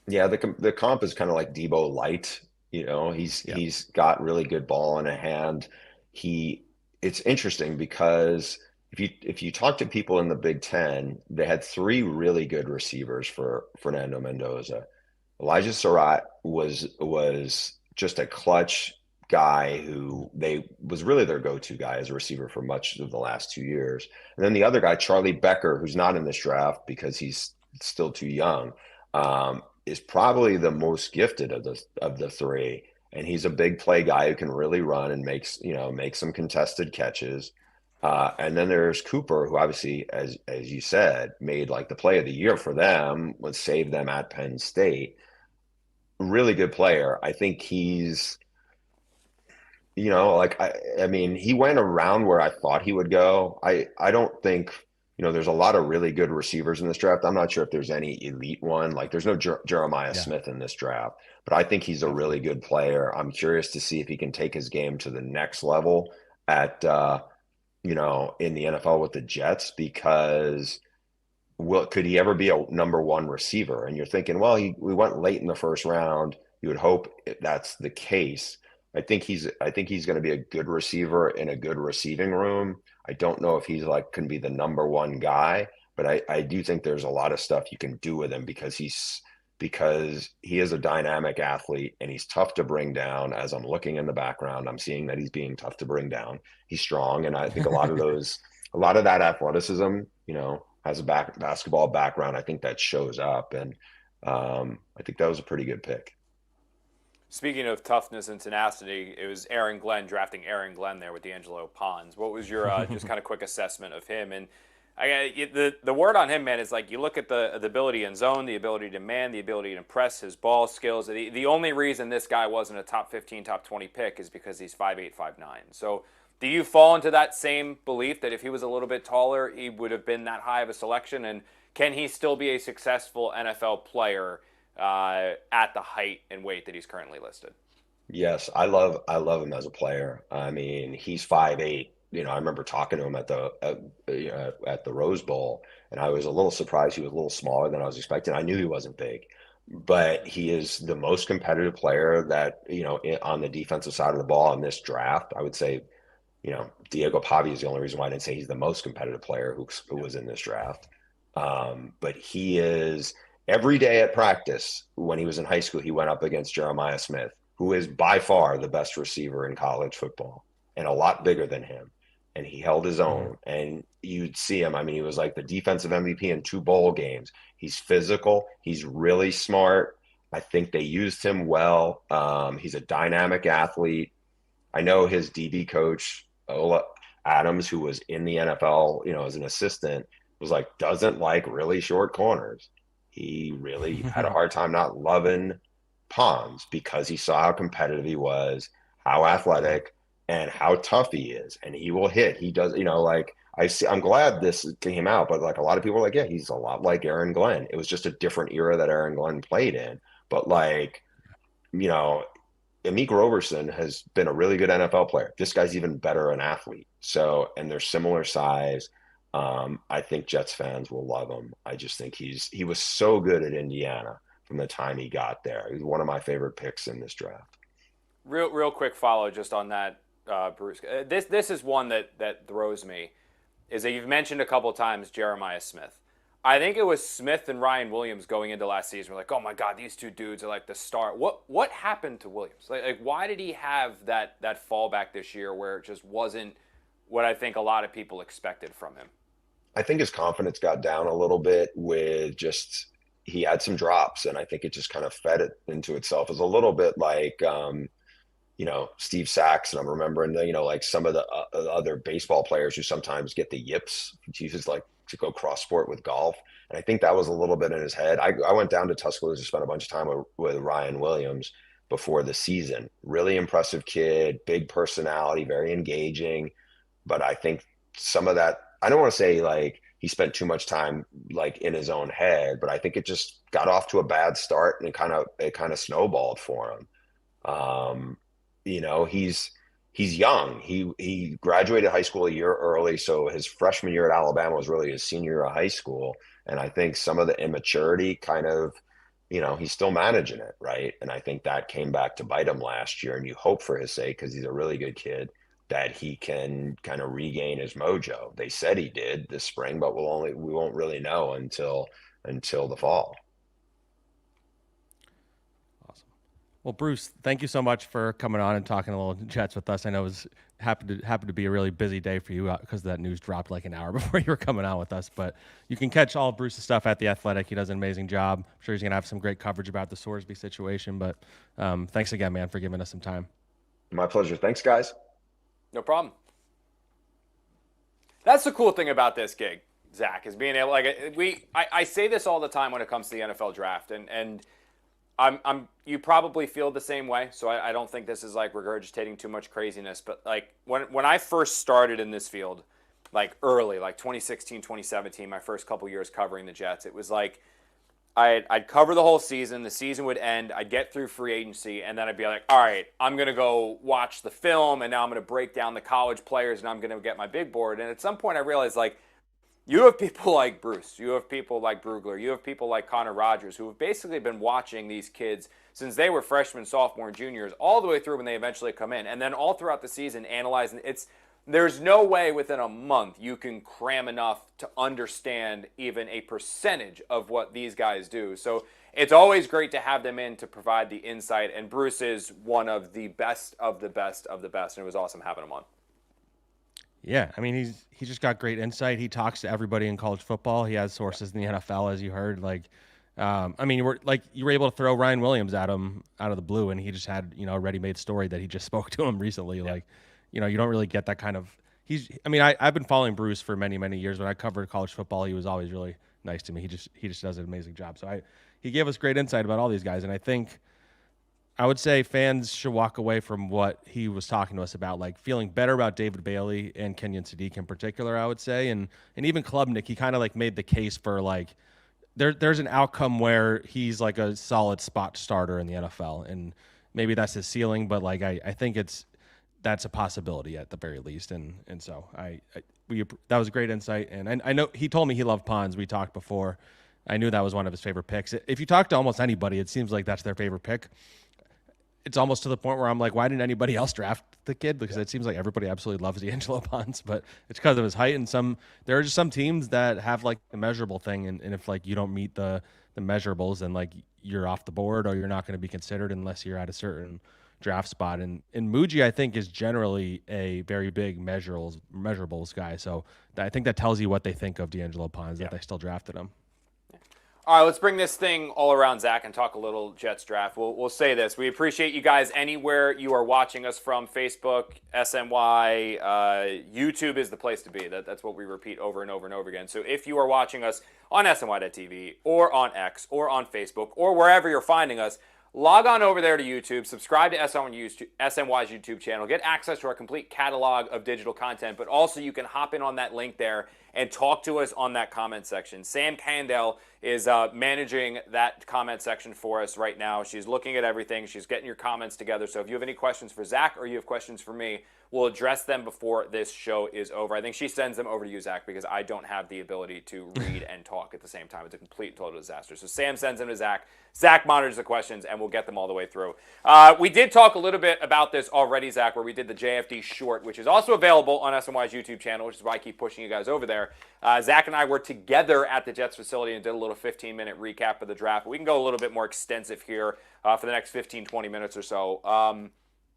Yeah, the comp is kind of like Debo Light. He's got really good ball in a hand. It's interesting because if you talk to people in the Big Ten, they had three really good receivers for Fernando Mendoza. Elijah Surratt was just a clutch guy who was really their go-to guy as a receiver for much of the last 2 years. And then the other guy, Charlie Becker, who's not in this draft because he's still too young, is probably the most gifted of the three. And he's a big play guy who can really run and make some contested catches. And then there's Cooper, who obviously, as you said, made like the play of the year for them, would save them at Penn State. Really good player. I think he's, I mean, he went around where I thought he would go. I don't think, there's a lot of really good receivers in this draft. I'm not sure if there's any elite one. Like there's no Jeremiah Smith in this draft, but I think he's a really good player. I'm curious to see if he can take his game to the next level at, in the NFL with the Jets, because could he ever be a number one receiver? And you're thinking, well, we went late in the first round. You would hope that's the case. I think he's going to be a good receiver in a good receiving room. I don't know if he's can be the number one guy, but I do think there's a lot of stuff you can do with him because he is a dynamic athlete and he's tough to bring down. As I'm looking in the background, I'm seeing that he's being tough to bring down. He's strong, and I think a lot of that athleticism, has a basketball background. I think that shows up, and I think that was a pretty good pick. Speaking of toughness and tenacity, it was Aaron Glenn drafting Aaron Glenn there with D'Angelo Pons. What was your just kind of quick assessment of him? And the word on him, man, is you look at the ability in zone, the ability to man, the ability to press, his ball skills. The only reason this guy wasn't a top 15, top 20 pick is because he's 5'8", 5'9". So do you fall into that same belief that if he was a little bit taller, he would have been that high of a selection? And can he still be a successful NFL player at the height and weight that he's currently listed? Yes, I love him as a player. I mean, he's 5'8". I remember talking to him at the Rose Bowl, and I was a little surprised he was a little smaller than I was expecting. I knew he wasn't big, but he is the most competitive player that, on the defensive side of the ball in this draft. I would say, Diego Pavia is the only reason why I didn't say he's the most competitive player who was in this draft. But he is, every day at practice when he was in high school, he went up against Jeremiah Smith, who is by far the best receiver in college football and a lot bigger than him. And he held his own, and you'd see him. I mean, he was like the defensive MVP in 2 bowl games. He's physical. He's really smart. I think they used him well. He's a dynamic athlete. I know his DB coach, Ola Adams, who was in the NFL, as an assistant, was doesn't like really short corners. He really had a hard time not loving Pons because he saw how competitive he was, how athletic, and how tough he is. And he will hit. He does, I'm glad this came out, but a lot of people are yeah, he's a lot like Aaron Glenn. It was just a different era that Aaron Glenn played in. But Amik Roberson has been a really good NFL player. This guy's even better an athlete. So, and they're similar size. I think Jets fans will love him. I just think he was so good at Indiana from the time he got there. He's one of my favorite picks in this draft. Real quick follow just on that, Bruce. This is one that throws me, is that you've mentioned a couple times Jeremiah Smith. I think it was Smith and Ryan Williams going into last season. We're oh my God, these two dudes are the star. What happened to Williams? Why did he have that fallback this year where it just wasn't what I think a lot of people expected from him? I think his confidence got down a little bit with he had some drops, and I think it just kind of fed it into itself. It was a little bit Steve Sachs, and I'm remembering, some of the other baseball players who sometimes get the yips. He uses to go cross sport with golf. And I think that was a little bit in his head. I went down to Tuscaloosa, spent a bunch of time with Ryan Williams before the season. Really impressive kid, big personality, very engaging. But I think some of that, I don't want to say he spent too much time in his own head, but I think it just got off to a bad start, and it kind of snowballed for him. He's young. He graduated high school a year early, so his freshman year at Alabama was really his senior year of high school. And I think some of the immaturity kind of, he's still managing it, right? And I think that came back to bite him last year. And you hope for his sake, because he's a really good kid, that he can kind of regain his mojo. They said he did this spring, but we won't really know until the fall. Well, Bruce, thank you so much for coming on and talking a little Jets with us. I know it was happened to be a really busy day for you because that news dropped an hour before you were coming on with us. But you can catch all of Bruce's stuff at The Athletic. He does an amazing job. I'm sure he's going to have some great coverage about the Sorsby situation. But thanks again, man, for giving us some time. My pleasure. Thanks, guys. No problem. That's the cool thing about this gig, Zach, is being able I say this all the time when it comes to the NFL draft, and you probably feel the same way, so I don't think this is regurgitating too much craziness. But when I first started in this field, like early, like 2016, 2017, my first couple years covering the Jets. It was like I'd cover the whole season. The season would end. I'd get through free agency, and then I'd be like, all right, I'm going to go watch the film, and now I'm going to break down the college players, and I'm going to get my big board. And at some point, I realized, like, you have people like Bruce. You have people like Brugler. You have people like Connor Rogers who have basically been watching these kids since they were freshmen, sophomore, and juniors all the way through when they eventually come in. And then all throughout the season analyzing. There's no way within a month you can cram enough to understand even a percentage of what these guys do. So it's always great to have them in to provide the insight. And Bruce is one of the best of the best of the best. And it was awesome having him on. Yeah, I mean, he's just got great insight. He talks to everybody in college football. He has sources in the NFL, as you heard. Like, I mean, you were able to throw Ryan Williams at him out of the blue, and he just had a ready-made story that he just spoke to him recently. Yeah. Like, you don't really get that kind of. I've been following Bruce for many, many years. When I covered college football, he was always really nice to me. He just does an amazing job. So he gave us great insight about all these guys, and I think. I would say fans should walk away from what he was talking to us about, like feeling better about David Bailey and Kenyon Sadiq in particular, I would say. And even Klubnik, he kind of like made the case for like, there's an outcome where he's like a solid spot starter in the NFL. And maybe that's his ceiling, but like, I think that's a possibility at the very least. And so that was great insight. And I know he told me he loved Pons. We talked before. I knew that was one of his favorite picks. If you talk to almost anybody, it seems like that's their favorite pick. It's almost to the point where I'm like, why didn't anybody else draft the kid? Because it seems like everybody absolutely loves D'Angelo Pons, but it's because of his height. And there are just some teams that have like the measurable thing. And if like you don't meet the measurables, then like you're off the board or you're not going to be considered unless you're at a certain draft spot. And Muji, I think, is generally a very big measurables guy. So I think that tells you what they think of D'Angelo Pons, that they still drafted him. All right, let's bring this thing all around, Zach, and talk a little Jets draft. We'll say this. We appreciate you guys anywhere you are watching us from. Facebook, SNY, YouTube is the place to be. That's what we repeat over and over and over again. So if you are watching us on SNY.TV or on X or on Facebook or wherever you're finding us, log on over there to YouTube, subscribe to SNY's YouTube channel, get access to our complete catalog of digital content, but also you can hop in on that link there and talk to us on that comment section. Sam Candell is managing that comment section for us right now. She's looking at everything. She's getting your comments together. So if you have any questions for Zach or you have questions for me, we'll address them before this show is over. I think she sends them over to you, Zach, because I don't have the ability to read and talk at the same time. It's a complete total disaster. So Sam sends them to Zach. Zach monitors the questions, and we'll get them all the way through. We did talk a little bit about this already, Zach, where we did the JFD short, which is also available on SNY's YouTube channel, which is why I keep pushing you guys over there. Zach and I were together at the Jets facility and did a little 15-minute recap of the draft. We can go a little bit more extensive here for the next 15, 20 minutes or so.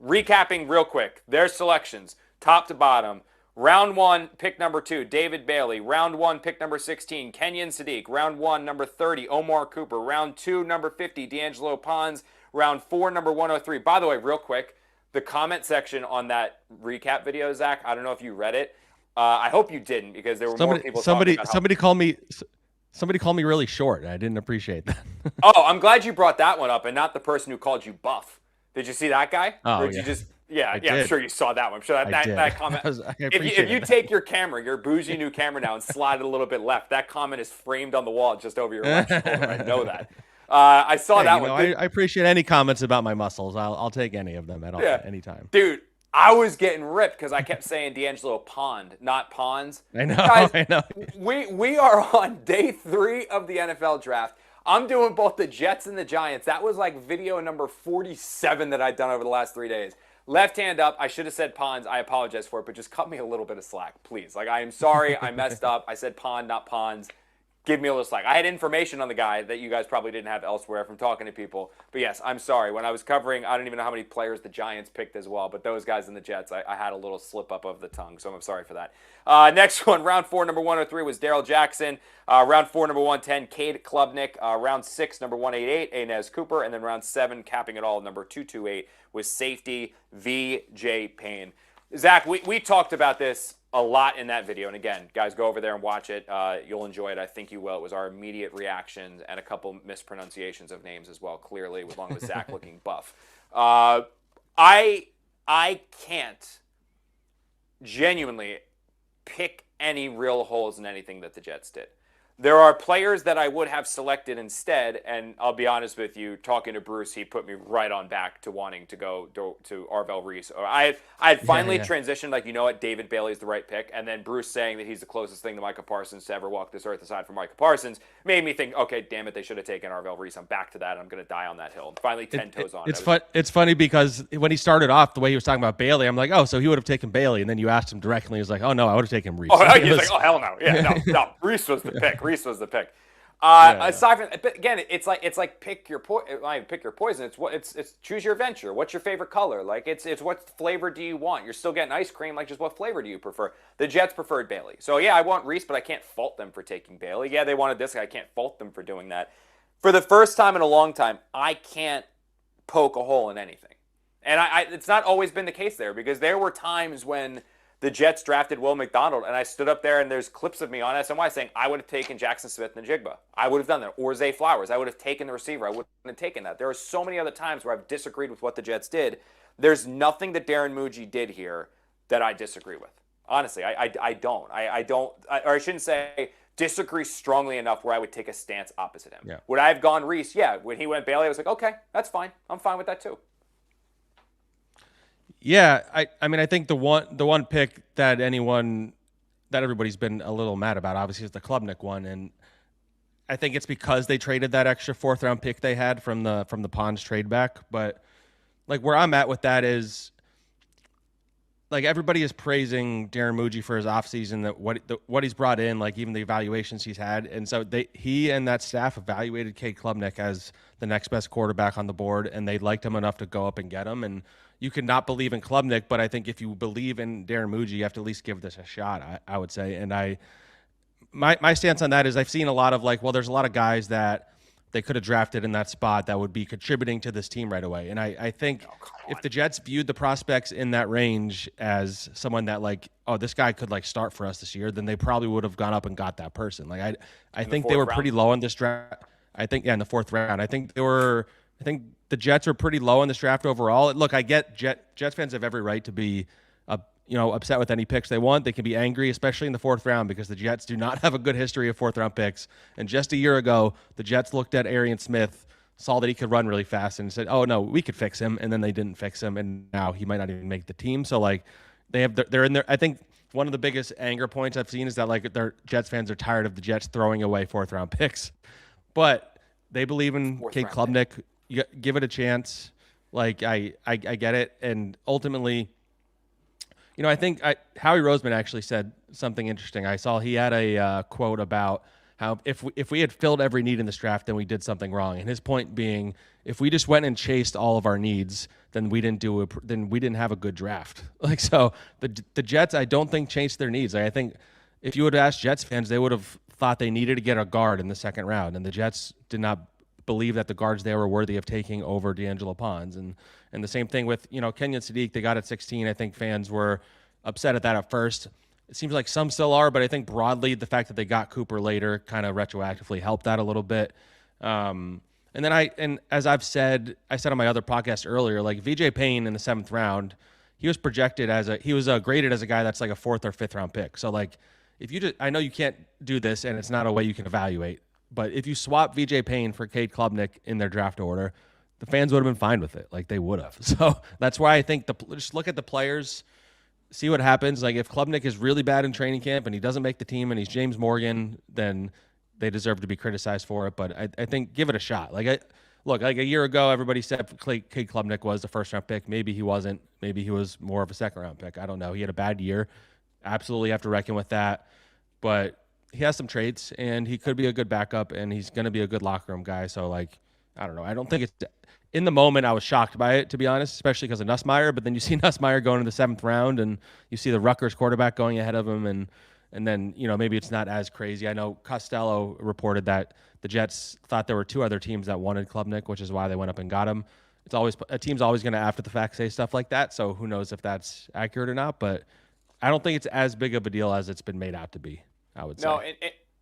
Recapping real quick, their selections, top to bottom. Round 1, pick number 2, David Bailey. Round 1, pick number 16, Kenyon Sadiq. Round 1, number 30, Omar Cooper. Round 2, number 50, D'Angelo Pons. Round 4, number 103. By the way, real quick, the comment section on that recap video, Zach, I don't know if you read it. I hope you didn't, because there were more people talking about somebody called me really short. I didn't appreciate that. Oh, I'm glad you brought that one up and not the person who called you buff. Did you see that guy? Oh, or did you just... Yeah, I'm sure you saw that one. I'm sure that comment. If you take your camera, your bougie new camera now, and slide it a little bit left, that comment is framed on the wall just over your left shoulder. I know that. I saw that one. I appreciate any comments about my muscles. I'll take any of them at any time. Dude, I was getting ripped because I kept saying D'Angelo Pond, not Pons. I know. Guys, I know. We are on day 3 of the NFL draft. I'm doing both the Jets and the Giants. That was like video number 47 that I'd done over the last 3 days. Left hand up. I should have said Pons. I apologize for it, but just cut me a little bit of slack, please. Like, I am sorry. I messed up. I said Pond, not Pons. Give me a little slack. I had information on the guy that you guys probably didn't have elsewhere from talking to people. But yes, I'm sorry. When I was covering, I don't even know how many players the Giants picked as well, but those guys in the Jets, I had a little slip up of the tongue, so I'm sorry for that. Next one, round 4, number 103 was Daryl Jackson. Round 4, number 110, Cade Klubnik. Round 6, number 188, Inez Cooper. And then round 7, capping it all, number 228 was safety V.J. Payne. Zach, we talked about this a lot in that video. And again, guys, go over there and watch it. You'll enjoy it. I think you will. It was our immediate reactions and a couple mispronunciations of names as well, clearly, along with Zach looking buff. I can't genuinely pick any real holes in anything that the Jets did. There are players that I would have selected instead, and I'll be honest with you, talking to Bruce, he put me right on back to wanting to go to Arvell Reese. I had finally transitioned, like, you know what, David Bailey's the right pick, and then Bruce saying that he's the closest thing to Micah Parsons to ever walk this earth aside from Micah Parsons made me think, okay, damn it, they should have taken Arvell Reese. I'm back to that. I'm going to die on that hill. I'm finally 10 toes on. It's funny because when he started off, the way he was talking about Bailey, I'm like, oh, so he would have taken Bailey, and then you asked him directly, he was like, oh, no, I would have taken Reese. Oh, he's like, oh, hell no. Yeah, no, Reese was the pick. Reese was the pick. Aside from, but again, it's like pick your poison. It's choose your adventure. What's your favorite color? Like it's what flavor do you want? You're still getting ice cream. Like, just what flavor do you prefer? The Jets preferred Bailey. So yeah, I want Reese, but I can't fault them for taking Bailey. Yeah, they wanted this guy. I can't fault them for doing that. For the first time in a long time, I can't poke a hole in anything. And it's not always been the case there, because there were times when the Jets drafted Will McDonald, and I stood up there, and there's clips of me on SNY saying I would have taken Jackson Smith-Njigba. I would have done that. Or Zay Flowers. I would have taken the receiver. I wouldn't have taken that. There are so many other times where I've disagreed with what the Jets did. There's nothing that Darren Muji did here that I disagree with. Honestly, I don't. Or I shouldn't say disagree strongly enough where I would take a stance opposite him. Yeah. Would I have gone Reese? Yeah. When he went Bailey, I was like, okay, that's fine. I'm fine with that too. Yeah, I mean, I think the one pick that everybody's been a little mad about, obviously, is the Klubnik one, and I think it's because they traded that extra 4th round pick they had from the Ponds trade back. But like, where I'm at with that is, like, everybody is praising Darren Muji for his offseason, that what he's brought in, like even the evaluations he's had, and so he and that staff evaluated Cade Klubnik as the next best quarterback on the board, and they liked him enough to go up and get him. And you could not believe in Klubnik, but I think if you believe in Darren Muji, you have to at least give this a shot, I would say. And my stance on that is, I've seen a lot of, like, well, there's a lot of guys that they could have drafted in that spot that would be contributing to this team right away. And I think if the Jets viewed the prospects in that range as someone that, like, oh, this guy could, like, start for us this year, then they probably would have gone up and got that person. Like, I think they were pretty low in this draft. I think, in the 4th round. I think the Jets are pretty low in this draft overall. Look, I get Jets fans have every right to be upset with any picks they want. They can be angry, especially in the 4th round, because the Jets do not have a good history of 4th round picks. And just a year ago, the Jets looked at Arian Smith, saw that he could run really fast, and said, oh, no, we could fix him. And then they didn't fix him, and now he might not even make the team. So, like, they're in there. I think one of the biggest anger points I've seen is that, like, their Jets fans are tired of the Jets throwing away 4th round picks. But they believe in Cade Klubnik. You give it a chance. Like, I get it. And ultimately, I think Howie Roseman actually said something interesting. I saw he had a quote about how if we had filled every need in this draft, then we did something wrong. And his point being, if we just went and chased all of our needs, then we didn't have a good draft. Like, so the Jets, I don't think, chased their needs. Like, I think if you would have asked Jets fans, they would have thought they needed to get a guard in the 2nd round, and the Jets did not believe that the guards there were worthy of taking over D'Angelo Ponds. And the same thing with, Kenyon Sadiq. They got at 16. I think fans were upset at that at first. It seems like some still are, but I think broadly the fact that they got Cooper later kind of retroactively helped that a little bit. And as I said on my other podcast earlier, like, VJ Payne in the 7th round, he was projected graded as a guy that's like a 4th or 5th round pick. So, like, I know you can't do this, and it's not a way you can evaluate, but if you swap VJ Payne for Cade Klubnik in their draft order, the fans would have been fine with it. Like, they would have. So that's why I think just look at the players, see what happens. Like, if Klubnik is really bad in training camp and he doesn't make the team and he's James Morgan, then they deserve to be criticized for it. But I think give it a shot. Like, like a year ago, everybody said Cade Klubnik was the 1st round pick. Maybe he wasn't. Maybe he was more of a 2nd round pick. I don't know. He had a bad year. Absolutely have to reckon with that. But he has some traits, and he could be a good backup, and he's going to be a good locker room guy. So, like, I don't know. I don't think it's – in the moment, I was shocked by it, to be honest, especially because of Nussmeier. But then you see Nussmeier going in the 7th round, and you see the Rutgers quarterback going ahead of him, and then, maybe it's not as crazy. I know Costello reported that the Jets thought there were 2 other teams that wanted Klubnik, which is why they went up and got him. A team's always going to, after the fact, say stuff like that, so who knows if that's accurate or not. But I don't think it's as big of a deal as it's been made out to be, I would say. No,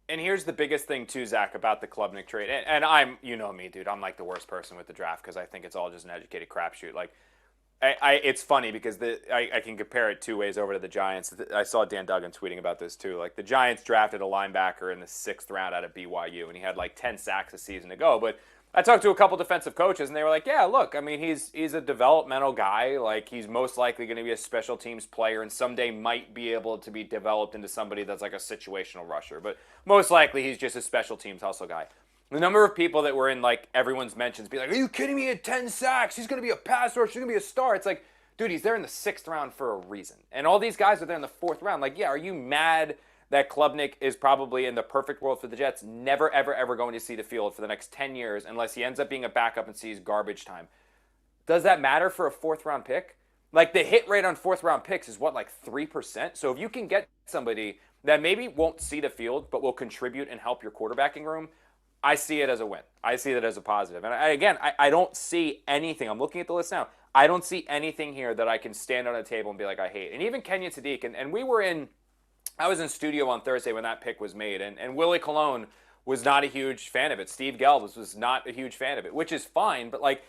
and here's the biggest thing too, Zach, about the Klubnik trade. And I'm, me, dude, I'm like the worst person with the draft because I think it's all just an educated crapshoot. Like, It's funny because I can compare it two ways over to the Giants. I saw Dan Duggan tweeting about this too. Like the Giants drafted a linebacker in the 6th round out of BYU, and he had like 10 sacks a season ago. But I talked to a couple defensive coaches, and they were like, "Yeah, look, I mean, he's a developmental guy. Like he's most likely going to be a special teams player, and someday might be able to be developed into somebody that's like a situational rusher. But most likely, he's just a special teams hustle guy." The number of people that were in like everyone's mentions be like, "Are you kidding me? He had 10 sacks. He's going to be a pass rusher. He's going to be a star." It's like, dude, he's there in the 6th round for a reason. And all these guys are there in the 4th round. Like, yeah, are you mad that Klubnik is probably in the perfect world for the Jets never, ever, ever going to see the field for the next 10 years unless he ends up being a backup and sees garbage time? Does that matter for a 4th round pick? Like the hit rate on 4th round picks is what, like 3%? So if you can get somebody that maybe won't see the field but will contribute and help your quarterbacking room, I see it as a win. I see it as a positive. And I don't see anything. I'm looking at the list now. I don't see anything here that I can stand on a table and be like, I hate. And even Kenyon Sadiq, and I was in studio on Thursday when that pick was made, and Willie Colon was not a huge fan of it. Steve Gelbs was not a huge fan of it, which is fine, but like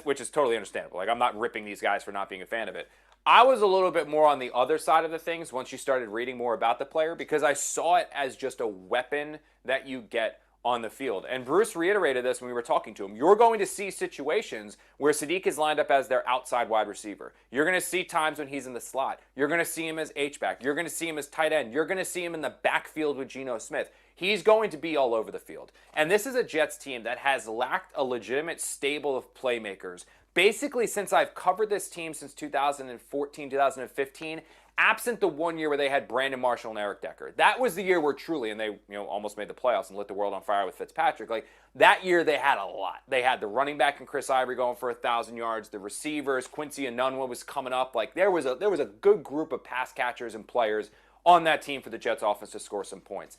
which is totally understandable. Like I'm not ripping these guys for not being a fan of it. I was a little bit more on the other side of the things once you started reading more about the player because I saw it as just a weapon that you get on the field. And Bruce reiterated this when we were talking to him. You're going to see situations where Sadiq is lined up as their outside wide receiver. You're going to see times when he's in the slot. You're going to see him as H-back. You're going to see him as tight end. You're going to see him in the backfield with Geno Smith. He's going to be all over the field. And this is a Jets team that has lacked a legitimate stable of playmakers. Basically, since I've covered this team since 2014, 2015, absent the 1 year where they had Brandon Marshall and Eric Decker. That was the year where truly, and they almost made the playoffs and lit the world on fire with Fitzpatrick. Like that year, they had a lot. They had the running back and Chris Ivory going for 1,000 yards. The receivers, Quincy Enunwa was coming up. Like there was a good group of pass catchers and players on that team for the Jets offense to score some points.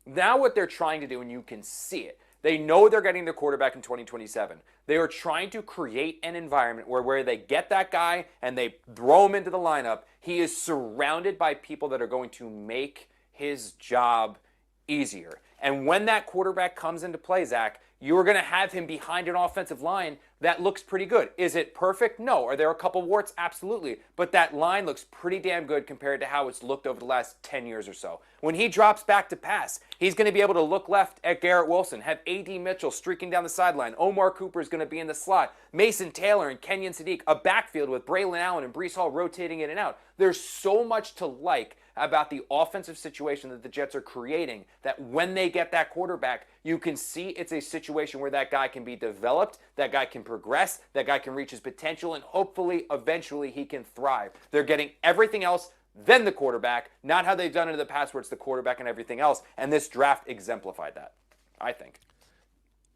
Now what they're trying to do, and you can see it, they know they're getting their quarterback in 2027. They are trying to create an environment where they get that guy and they throw him into the lineup. He is surrounded by people that are going to make his job easier. And when that quarterback comes into play, Zach, you are going to have him behind an offensive line that looks pretty good. Is it perfect? No. Are there a couple warts? Absolutely. But that line looks pretty damn good compared to how it's looked over the last 10 years or so. When he drops back to pass, he's going to be able to look left at Garrett Wilson, have A.D. Mitchell streaking down the sideline. Omar Cooper is going to be in the slot. Mason Taylor and Kenyon Sadiq, a backfield with Braylon Allen and Breece Hall rotating in and out. There's so much to like about the offensive situation that the Jets are creating that when they get that quarterback, you can see it's a situation where that guy can be developed, that guy can progress, that guy can reach his potential, and hopefully, eventually, he can thrive. They're getting everything else, then the quarterback, not how they've done it in the past where it's the quarterback and everything else, and this draft exemplified that, I think.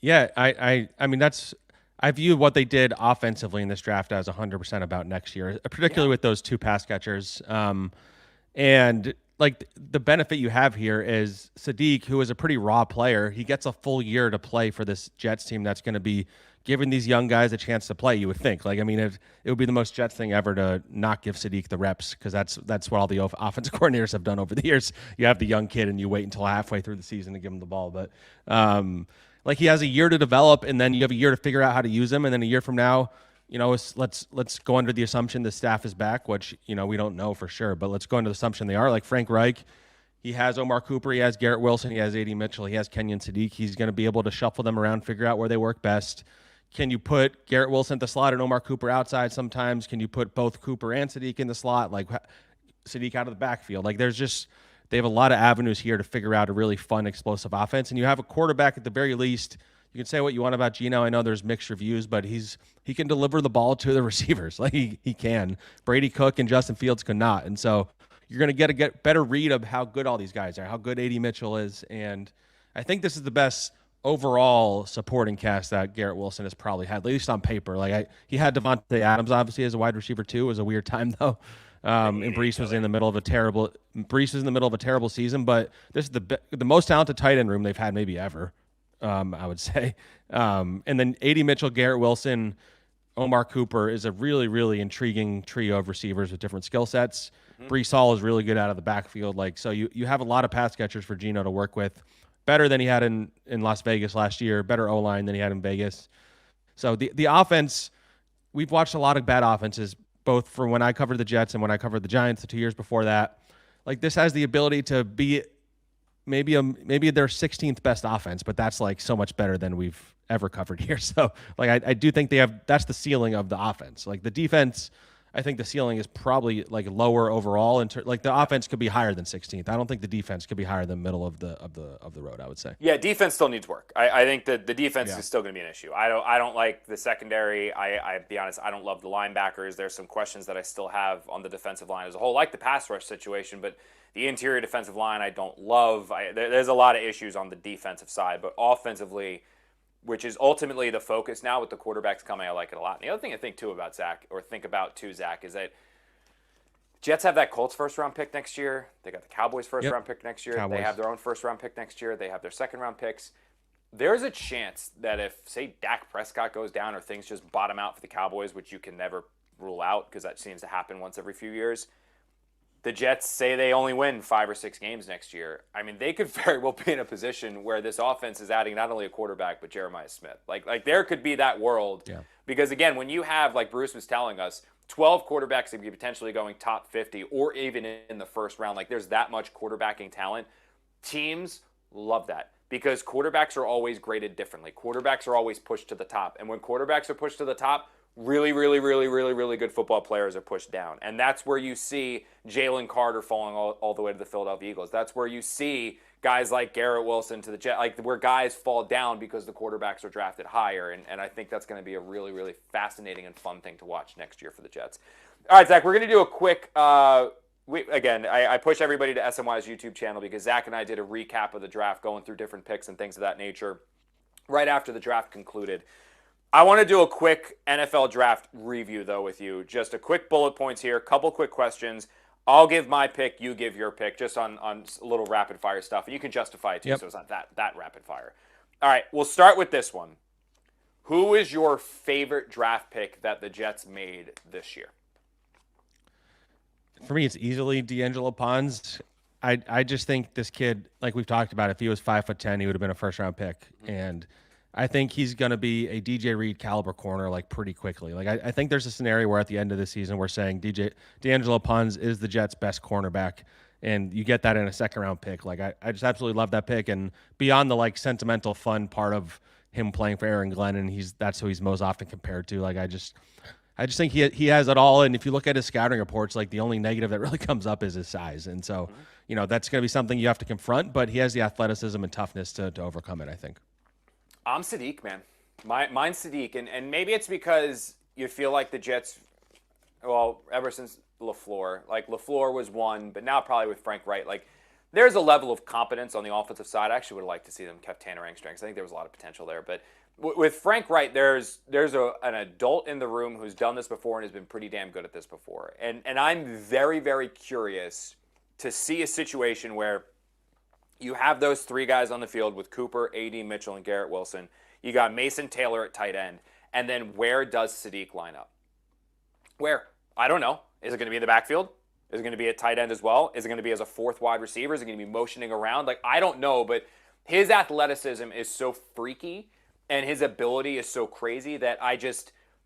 Yeah, I mean, I view what they did offensively in this draft as 100% about next year, particularly with those two pass catchers. And like the benefit you have here is Sadiq, who is a pretty raw player, he gets a full year to play for this Jets team that's going to be giving these young guys a chance to play, you would think. Like, I mean, it would be the most Jets thing ever to not give Sadiq the reps because that's what all the offensive coordinators have done over the years. You have the young kid and you wait until halfway through the season to give him the ball. But like he has a year to develop and then you have a year to figure out how to use him. And then a year from now, let's go under the assumption the staff is back, which, we don't know for sure, but let's go under the assumption they are. Like Frank Reich, he has Omar Cooper, he has Garrett Wilson, he has A.D. Mitchell, he has Kenyon Sadiq. He's going to be able to shuffle them around, figure out where they work best. Can you put Garrett Wilson at the slot and Omar Cooper outside sometimes? Can you put both Cooper and Sadiq in the slot? Like Sadiq out of the backfield? Like they have a lot of avenues here to figure out a really fun, explosive offense. And you have a quarterback at the very least. You can say what you want about Geno. I know there's mixed reviews, but he can deliver the ball to the receivers. Like he can. Brady Cook and Justin Fields could not. And so you're going to get a better read of how good all these guys are, how good A.D. Mitchell is. And I think this is the best overall supporting cast that Garrett Wilson has probably had, at least on paper. Like he had Devontae Adams obviously as a wide receiver too. It was a weird time though. And Breece was in the middle of a terrible season, but this is the most talented tight end room they've had maybe ever. I would say. And then A.D. Mitchell, Garrett Wilson, Omar Cooper is a really, really intriguing trio of receivers with different skill sets. Mm-hmm. Breece Hall is really good out of the backfield. Like, so you have a lot of pass catchers for Geno to work with. Better than he had in Las Vegas last year. Better O-line than he had in Vegas. So the offense, we've watched a lot of bad offenses, both from when I covered the Jets and when I covered the Giants the 2 years before that. Like, this has the ability to be maybe their 16th best offense, but that's like so much better than we've ever covered here. So like I do think that's the ceiling of the offense. Like the defense, I think the ceiling is probably like lower overall. Like the offense could be higher than 16th. I don't think the defense could be higher than middle of the road, I would say. Yeah, defense still needs work. I think that the defense is still going to be an issue. I don't like the secondary. I be honest, I don't love the linebackers. There's some questions that I still have on the defensive line as a whole, like the pass rush situation, but the interior defensive line I don't love. There's a lot of issues on the defensive side, but offensively, which is ultimately the focus now with the quarterbacks coming, I like it a lot. And the other thing I think too about Zach, is that Jets have that Colts first-round pick next year. They got the Cowboys first-round pick next year. Cowboys. They have their own first-round pick next year. They have their second-round picks. There's a chance that if, say, Dak Prescott goes down or things just bottom out for the Cowboys, which you can never rule out because that seems to happen once every few years, the Jets say they only win 5 or 6 games next year. I mean, they could very well be in a position where this offense is adding not only a quarterback, but Jeremiah Smith. Like there could be that world. Yeah. Because, again, when you have, like Bruce was telling us, 12 quarterbacks that could be potentially going top 50 or even in the first round, like there's that much quarterbacking talent, teams love that because quarterbacks are always graded differently. Quarterbacks are always pushed to the top. And when quarterbacks are pushed to the top, really, really, really, really, really good football players are pushed down. And that's where you see Jalen Carter falling all the way to the Philadelphia Eagles. That's where you see guys like Garrett Wilson to the Jets, like where guys fall down because the quarterbacks are drafted higher. And I think that's going to be a really, really fascinating and fun thing to watch next year for the Jets. All right, Zach, we're going to do a quick I push everybody to SMY's YouTube channel because Zach and I did a recap of the draft going through different picks and things of that nature right after the draft concluded. I want to do a quick NFL draft review, though, with you. Just a quick bullet points here, couple quick questions. I'll give my pick, you give your pick, just on a little rapid-fire stuff. And you can justify it, too, so it's not that rapid-fire. All right, we'll start with this one. Who is your favorite draft pick that the Jets made this year? For me, it's easily D'Angelo Pons. I just think this kid, like we've talked about, if he was 5'10", he would have been a first-round pick. Mm-hmm. And I think he's going to be a DJ Reed caliber corner like pretty quickly. Like I think there's a scenario where at the end of the season we're saying D'Angelo Pons is the Jets' best cornerback, and you get that in a second-round pick. Like I just absolutely love that pick, and beyond the like sentimental fun part of him playing for Aaron Glenn, and that's who he's most often compared to. Like I just think he has it all, and if you look at his scouting reports, like the only negative that really comes up is his size, and so that's going to be something you have to confront. But he has the athleticism and toughness to overcome it, I think. I'm Sadiq, man. Mine's Sadiq, and maybe it's because you feel like the Jets, well, ever since LaFleur, like LaFleur was one, but now probably with Frank Wright, like there's a level of competence on the offensive side. I actually would have liked to see them kept Tanner Angstrings. I think there was a lot of potential there, but with Frank Wright, there's an adult in the room who's done this before and has been pretty damn good at this before, and I'm very, very curious to see a situation where you have those 3 guys on the field with Cooper, A.D. Mitchell, and Garrett Wilson. You got Mason Taylor at tight end. And then where does Sadiq line up? Where? I don't know. Is it going to be in the backfield? Is it going to be at tight end as well? Is it going to be as a 4th wide receiver? Is it going to be motioning around? Like, I don't know, but his athleticism is so freaky and his ability is so crazy that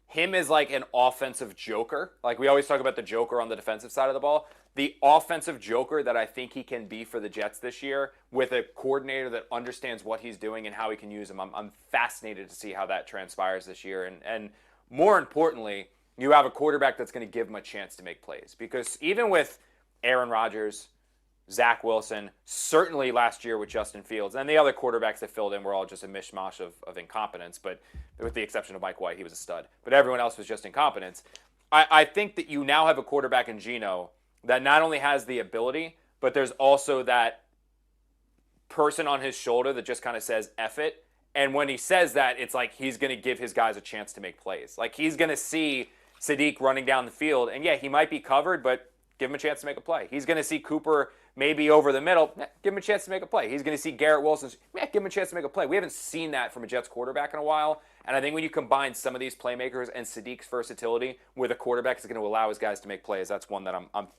him as like an offensive joker. Like we always talk about the joker on the defensive side of the ball. The offensive joker that I think he can be for the Jets this year with a coordinator that understands what he's doing and how he can use him. I'm fascinated to see how that transpires this year. And more importantly, you have a quarterback that's going to give him a chance to make plays. Because even with Aaron Rodgers, Zach Wilson, certainly last year with Justin Fields, and the other quarterbacks that filled in were all just a mishmash of incompetence, but with the exception of Mike White, he was a stud. But everyone else was just incompetence. I think that you now have a quarterback in Geno that not only has the ability, but there's also that person on his shoulder that just kind of says, F it. And when he says that, it's like he's going to give his guys a chance to make plays. Like he's going to see Sadiq running down the field, and yeah, he might be covered, but give him a chance to make a play. He's going to see Cooper maybe over the middle, give him a chance to make a play. He's going to see Garrett Wilson, give him a chance to make a play. We haven't seen that from a Jets quarterback in a while, and I think when you combine some of these playmakers and Sadiq's versatility with a quarterback that's going to allow his guys to make plays, that's one that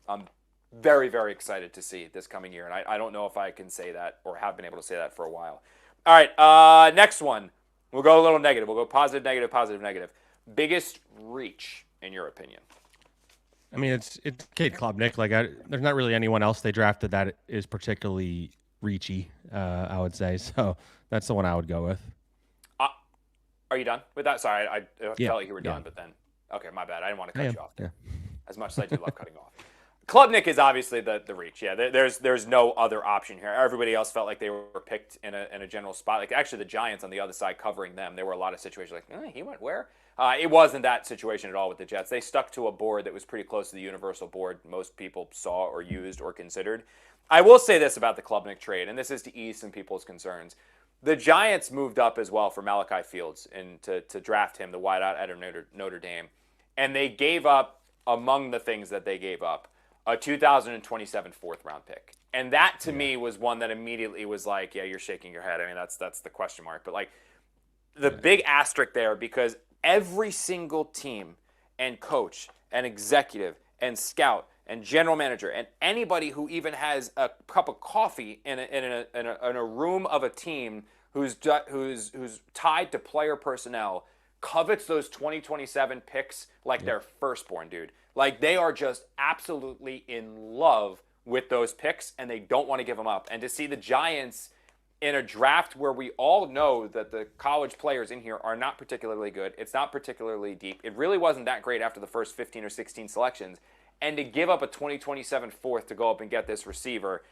I'm very, very excited to see this coming year, and I don't know if I can say that or have been able to say that for a while. All right, next one. We'll go a little negative. We'll go positive, negative, positive, negative. Biggest reach, in your opinion? I mean, it's Cade Klubnik. Like, there's not really anyone else they drafted that is particularly reachy, I would say. So that's the one I would go with. Are you done with that? Sorry, I felt like you were done, yeah. but then, okay, my bad. I didn't want to cut you off there. Yeah. As much as I do love cutting off. Klubnik is obviously the reach. Yeah, there's no other option here. Everybody else felt like they were picked in a general spot. Like, actually, the Giants on the other side covering them, there were a lot of situations like, he went where? It wasn't that situation at all with the Jets. They stuck to a board that was pretty close to the universal board most people saw or used or considered. I will say this about the Klubnik trade, and this is to ease some people's concerns. The Giants moved up as well for Malachi Fields and to draft him, the wideout out of Notre Dame. And they gave up, among the things that they gave up, a 2027 fourth-round pick. And that, to me, was one that immediately was like, yeah, you're shaking your head. I mean, that's the question mark. But, like, the big asterisk there, because every single team and coach and executive and scout and general manager and anybody who even has a cup of coffee in a room of a team who's tied to player personnel covets those 2027 picks like their firstborn, dude. Like, they are just absolutely in love with those picks, and they don't want to give them up. And to see the Giants in a draft where we all know that the college players in here are not particularly good, it's not particularly deep, it really wasn't that great after the first 15 or 16 selections, and to give up a 2027 fourth to go up and get this receiver,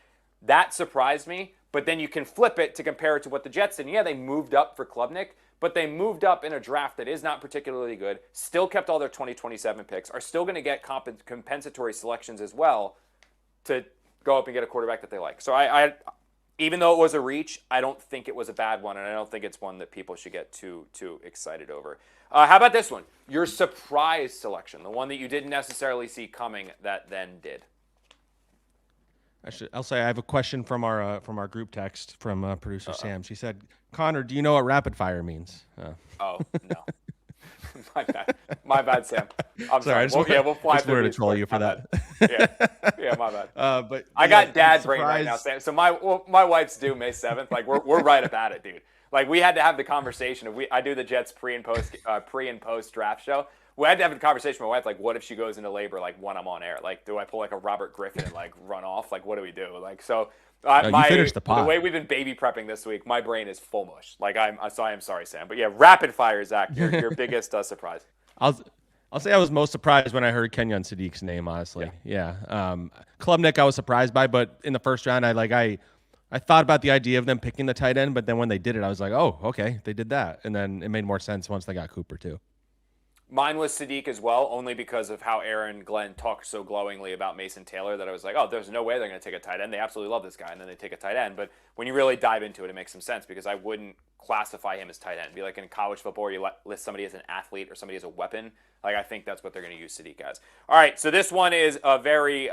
that surprised me. But then you can flip it to compare it to what the Jets did. Yeah, they moved up for Klubnik, but they moved up in a draft that is not particularly good, still kept all their 2027 picks, are still going to get compensatory selections as well to go up and get a quarterback that they like. So I even though it was a reach, I don't think it was a bad one, and I don't think it's one that people should get too excited over. How about this one? Your surprise selection, the one that you didn't necessarily see coming that then did. I'll say I have a question from our group text from producer Sam. She said, "Connor, do you know what rapid fire means?" Oh no, my bad, Sam. I'm sorry. We'll fly through. To troll you for that. Yeah, my bad. But I got dad brain right now, Sam. So my wife's due May 7th. Like we're right about it, dude. Like, we had to have the conversation of I do the Jets pre and post draft show. We had to have a conversation with my wife, like, what if she goes into labor, like, when I'm on air? Like, do I pull, like, a Robert Griffin and, like, run off? Like, what do we do? Like, so you finished the pod. The way we've been baby prepping this week, my brain is full mush. Like, I am sorry, Sam. But, yeah, rapid fire, Zach, your biggest surprise. I'll say I was most surprised when I heard Kenyon Sadiq's name, honestly. Yeah. Klubnik I was surprised by, but in the first round, I thought about the idea of them picking the tight end, but then when they did it, I was like, oh, okay, they did that. And then it made more sense once they got Cooper, too. Mine was Sadiq as well, only because of how Aaron Glenn talked so glowingly about Mason Taylor that I was like, oh, there's no way they're going to take a tight end. They absolutely love this guy, and then they take a tight end. But when you really dive into it, it makes some sense because I wouldn't classify him as tight end. It'd be like in college football, you list somebody as an athlete or somebody as a weapon. Like, I think that's what they're going to use Sadiq as. All right, so this one is a very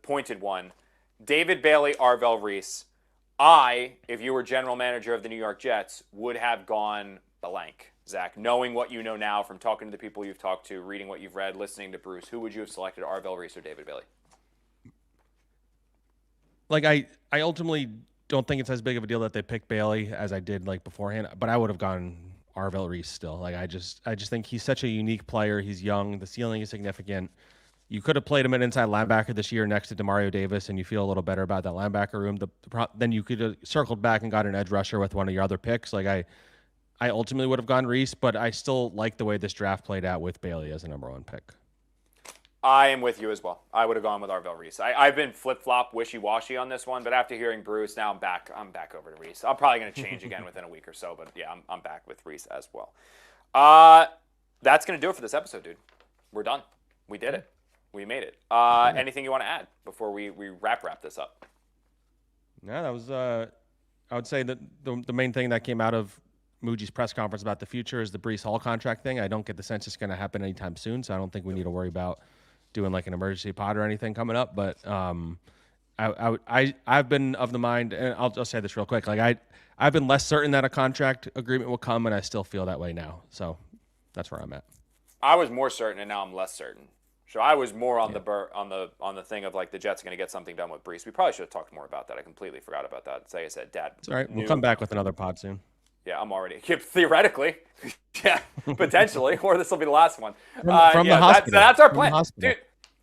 pointed one. David Bailey, Arvell, Reese. If you were general manager of the New York Jets, would have gone blank. Zach, knowing what you know now from talking to the people you've talked to, reading what you've read, listening to Bruce, who would you have selected, Arvell, Reese, or David Bailey? Like, I ultimately don't think it's as big of a deal that they picked Bailey as I did, like, beforehand, but I would have gone Arvell, Reese still. Like, I just think he's such a unique player. He's young. The ceiling is significant. You could have played him at inside linebacker this year next to Demario Davis, and you feel a little better about that linebacker room. Then you could have circled back and got an edge rusher with one of your other picks. Like, I ultimately would have gone Reese, but I still like the way this draft played out with Bailey as a number one pick. I am with you as well. I would have gone with Arvell, Reese. I've been flip-flop, wishy-washy on this one, but after hearing Bruce, now I'm back over to Reese. I'm probably going to change again within a week or so, but yeah, I'm back with Reese as well. That's going to do it for this episode, dude. We're done. We did it. We made it. Anything you want to add before we wrap this up? No, that was I would say that the main thing that came out of Muji's press conference about the future is the Breece Hall contract thing. I don't get the sense it's going to happen anytime soon, so I don't think we need to worry about doing like an emergency pod or anything coming up. But I've been of the mind, and I'll just say this real quick. Like I've been less certain that a contract agreement will come, and I still feel that way now. So that's where I'm at. I was more certain, and now I'm less certain. So I was more on the thing of like the Jets are going to get something done with Breece. We probably should have talked more about that. I completely forgot about that. Like I said, Dad. It's all right. We'll come back with another pod soon. Yeah, I'm already theoretically, yeah, potentially, or this will be the last one. From the hospital. That's our From the plan, hospital. dude.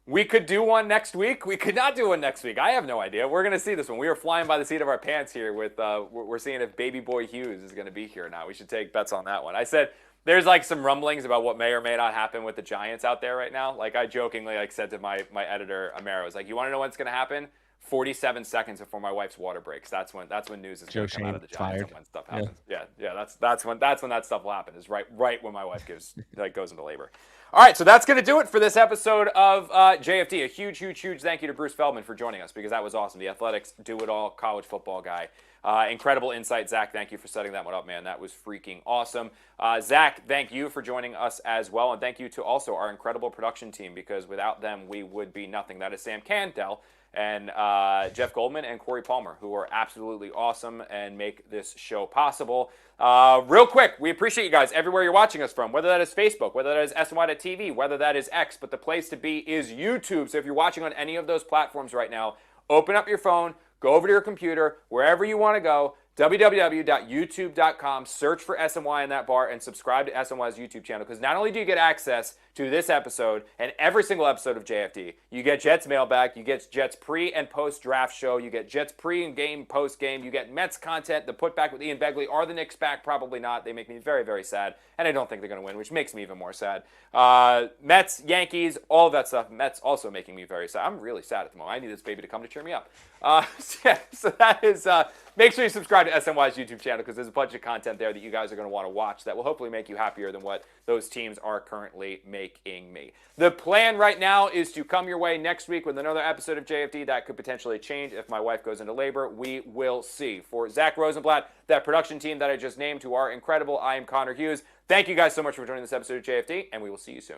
We could do one next week. We could not do one next week. I have no idea. We're gonna see this one. We are flying by the seat of our pants here. With we're seeing if baby boy Hughes is gonna be here or not. We should take bets on that one. I said there's like some rumblings about what may or may not happen with the Giants out there right now. Like I jokingly said to my editor Amara, I was like, you want to know what's gonna happen? 47 seconds before my wife's water breaks. That's when news is going to come out of the Giants and when stuff happens. Yeah. That's when that stuff will happen. Is right when my wife goes into labor. All right, so that's going to do it for this episode of JFD. A huge thank you to Bruce Feldman for joining us because that was awesome. The Athletics do it all college football guy. Incredible insight, Zach. Thank you for setting that one up, man. That was freaking awesome. Zach, thank you for joining us as well, and thank you to also our incredible production team because without them we would be nothing. That is Sam Candell and Jeff Goldman and Corey Palmer, who are absolutely awesome and make this show possible. Real quick, we appreciate you guys everywhere you're watching us from, whether that is Facebook, whether that is SNY.TV, whether that is X, but the place to be is YouTube. So if you're watching on any of those platforms right now, open up your phone, go over to your computer, wherever you want to go, www.youtube.com, search for SNY in that bar, and subscribe to SNY's YouTube channel, because not only do you get access to this episode and every single episode of JFD, you get Jets mailbag, you get Jets pre- and post-draft show, you get Jets pre- and game, post-game, you get Mets content, the putback with Ian Begley. Are the Knicks back? Probably not. They make me very, very sad, and I don't think they're going to win, which makes me even more sad. Mets, Yankees, all of that stuff. Mets also making me very sad. I'm really sad at the moment. I need this baby to come to cheer me up. So that is... make sure you subscribe to SNY's YouTube channel because there's a bunch of content there that you guys are going to want to watch that will hopefully make you happier than what those teams are currently making me. The plan right now is to come your way next week with another episode of JFD. That could potentially change if my wife goes into labor. We will see. For Zack Rosenblatt, that production team that I just named, who are incredible, I am Connor Hughes. Thank you guys so much for joining this episode of JFD, and we will see you soon.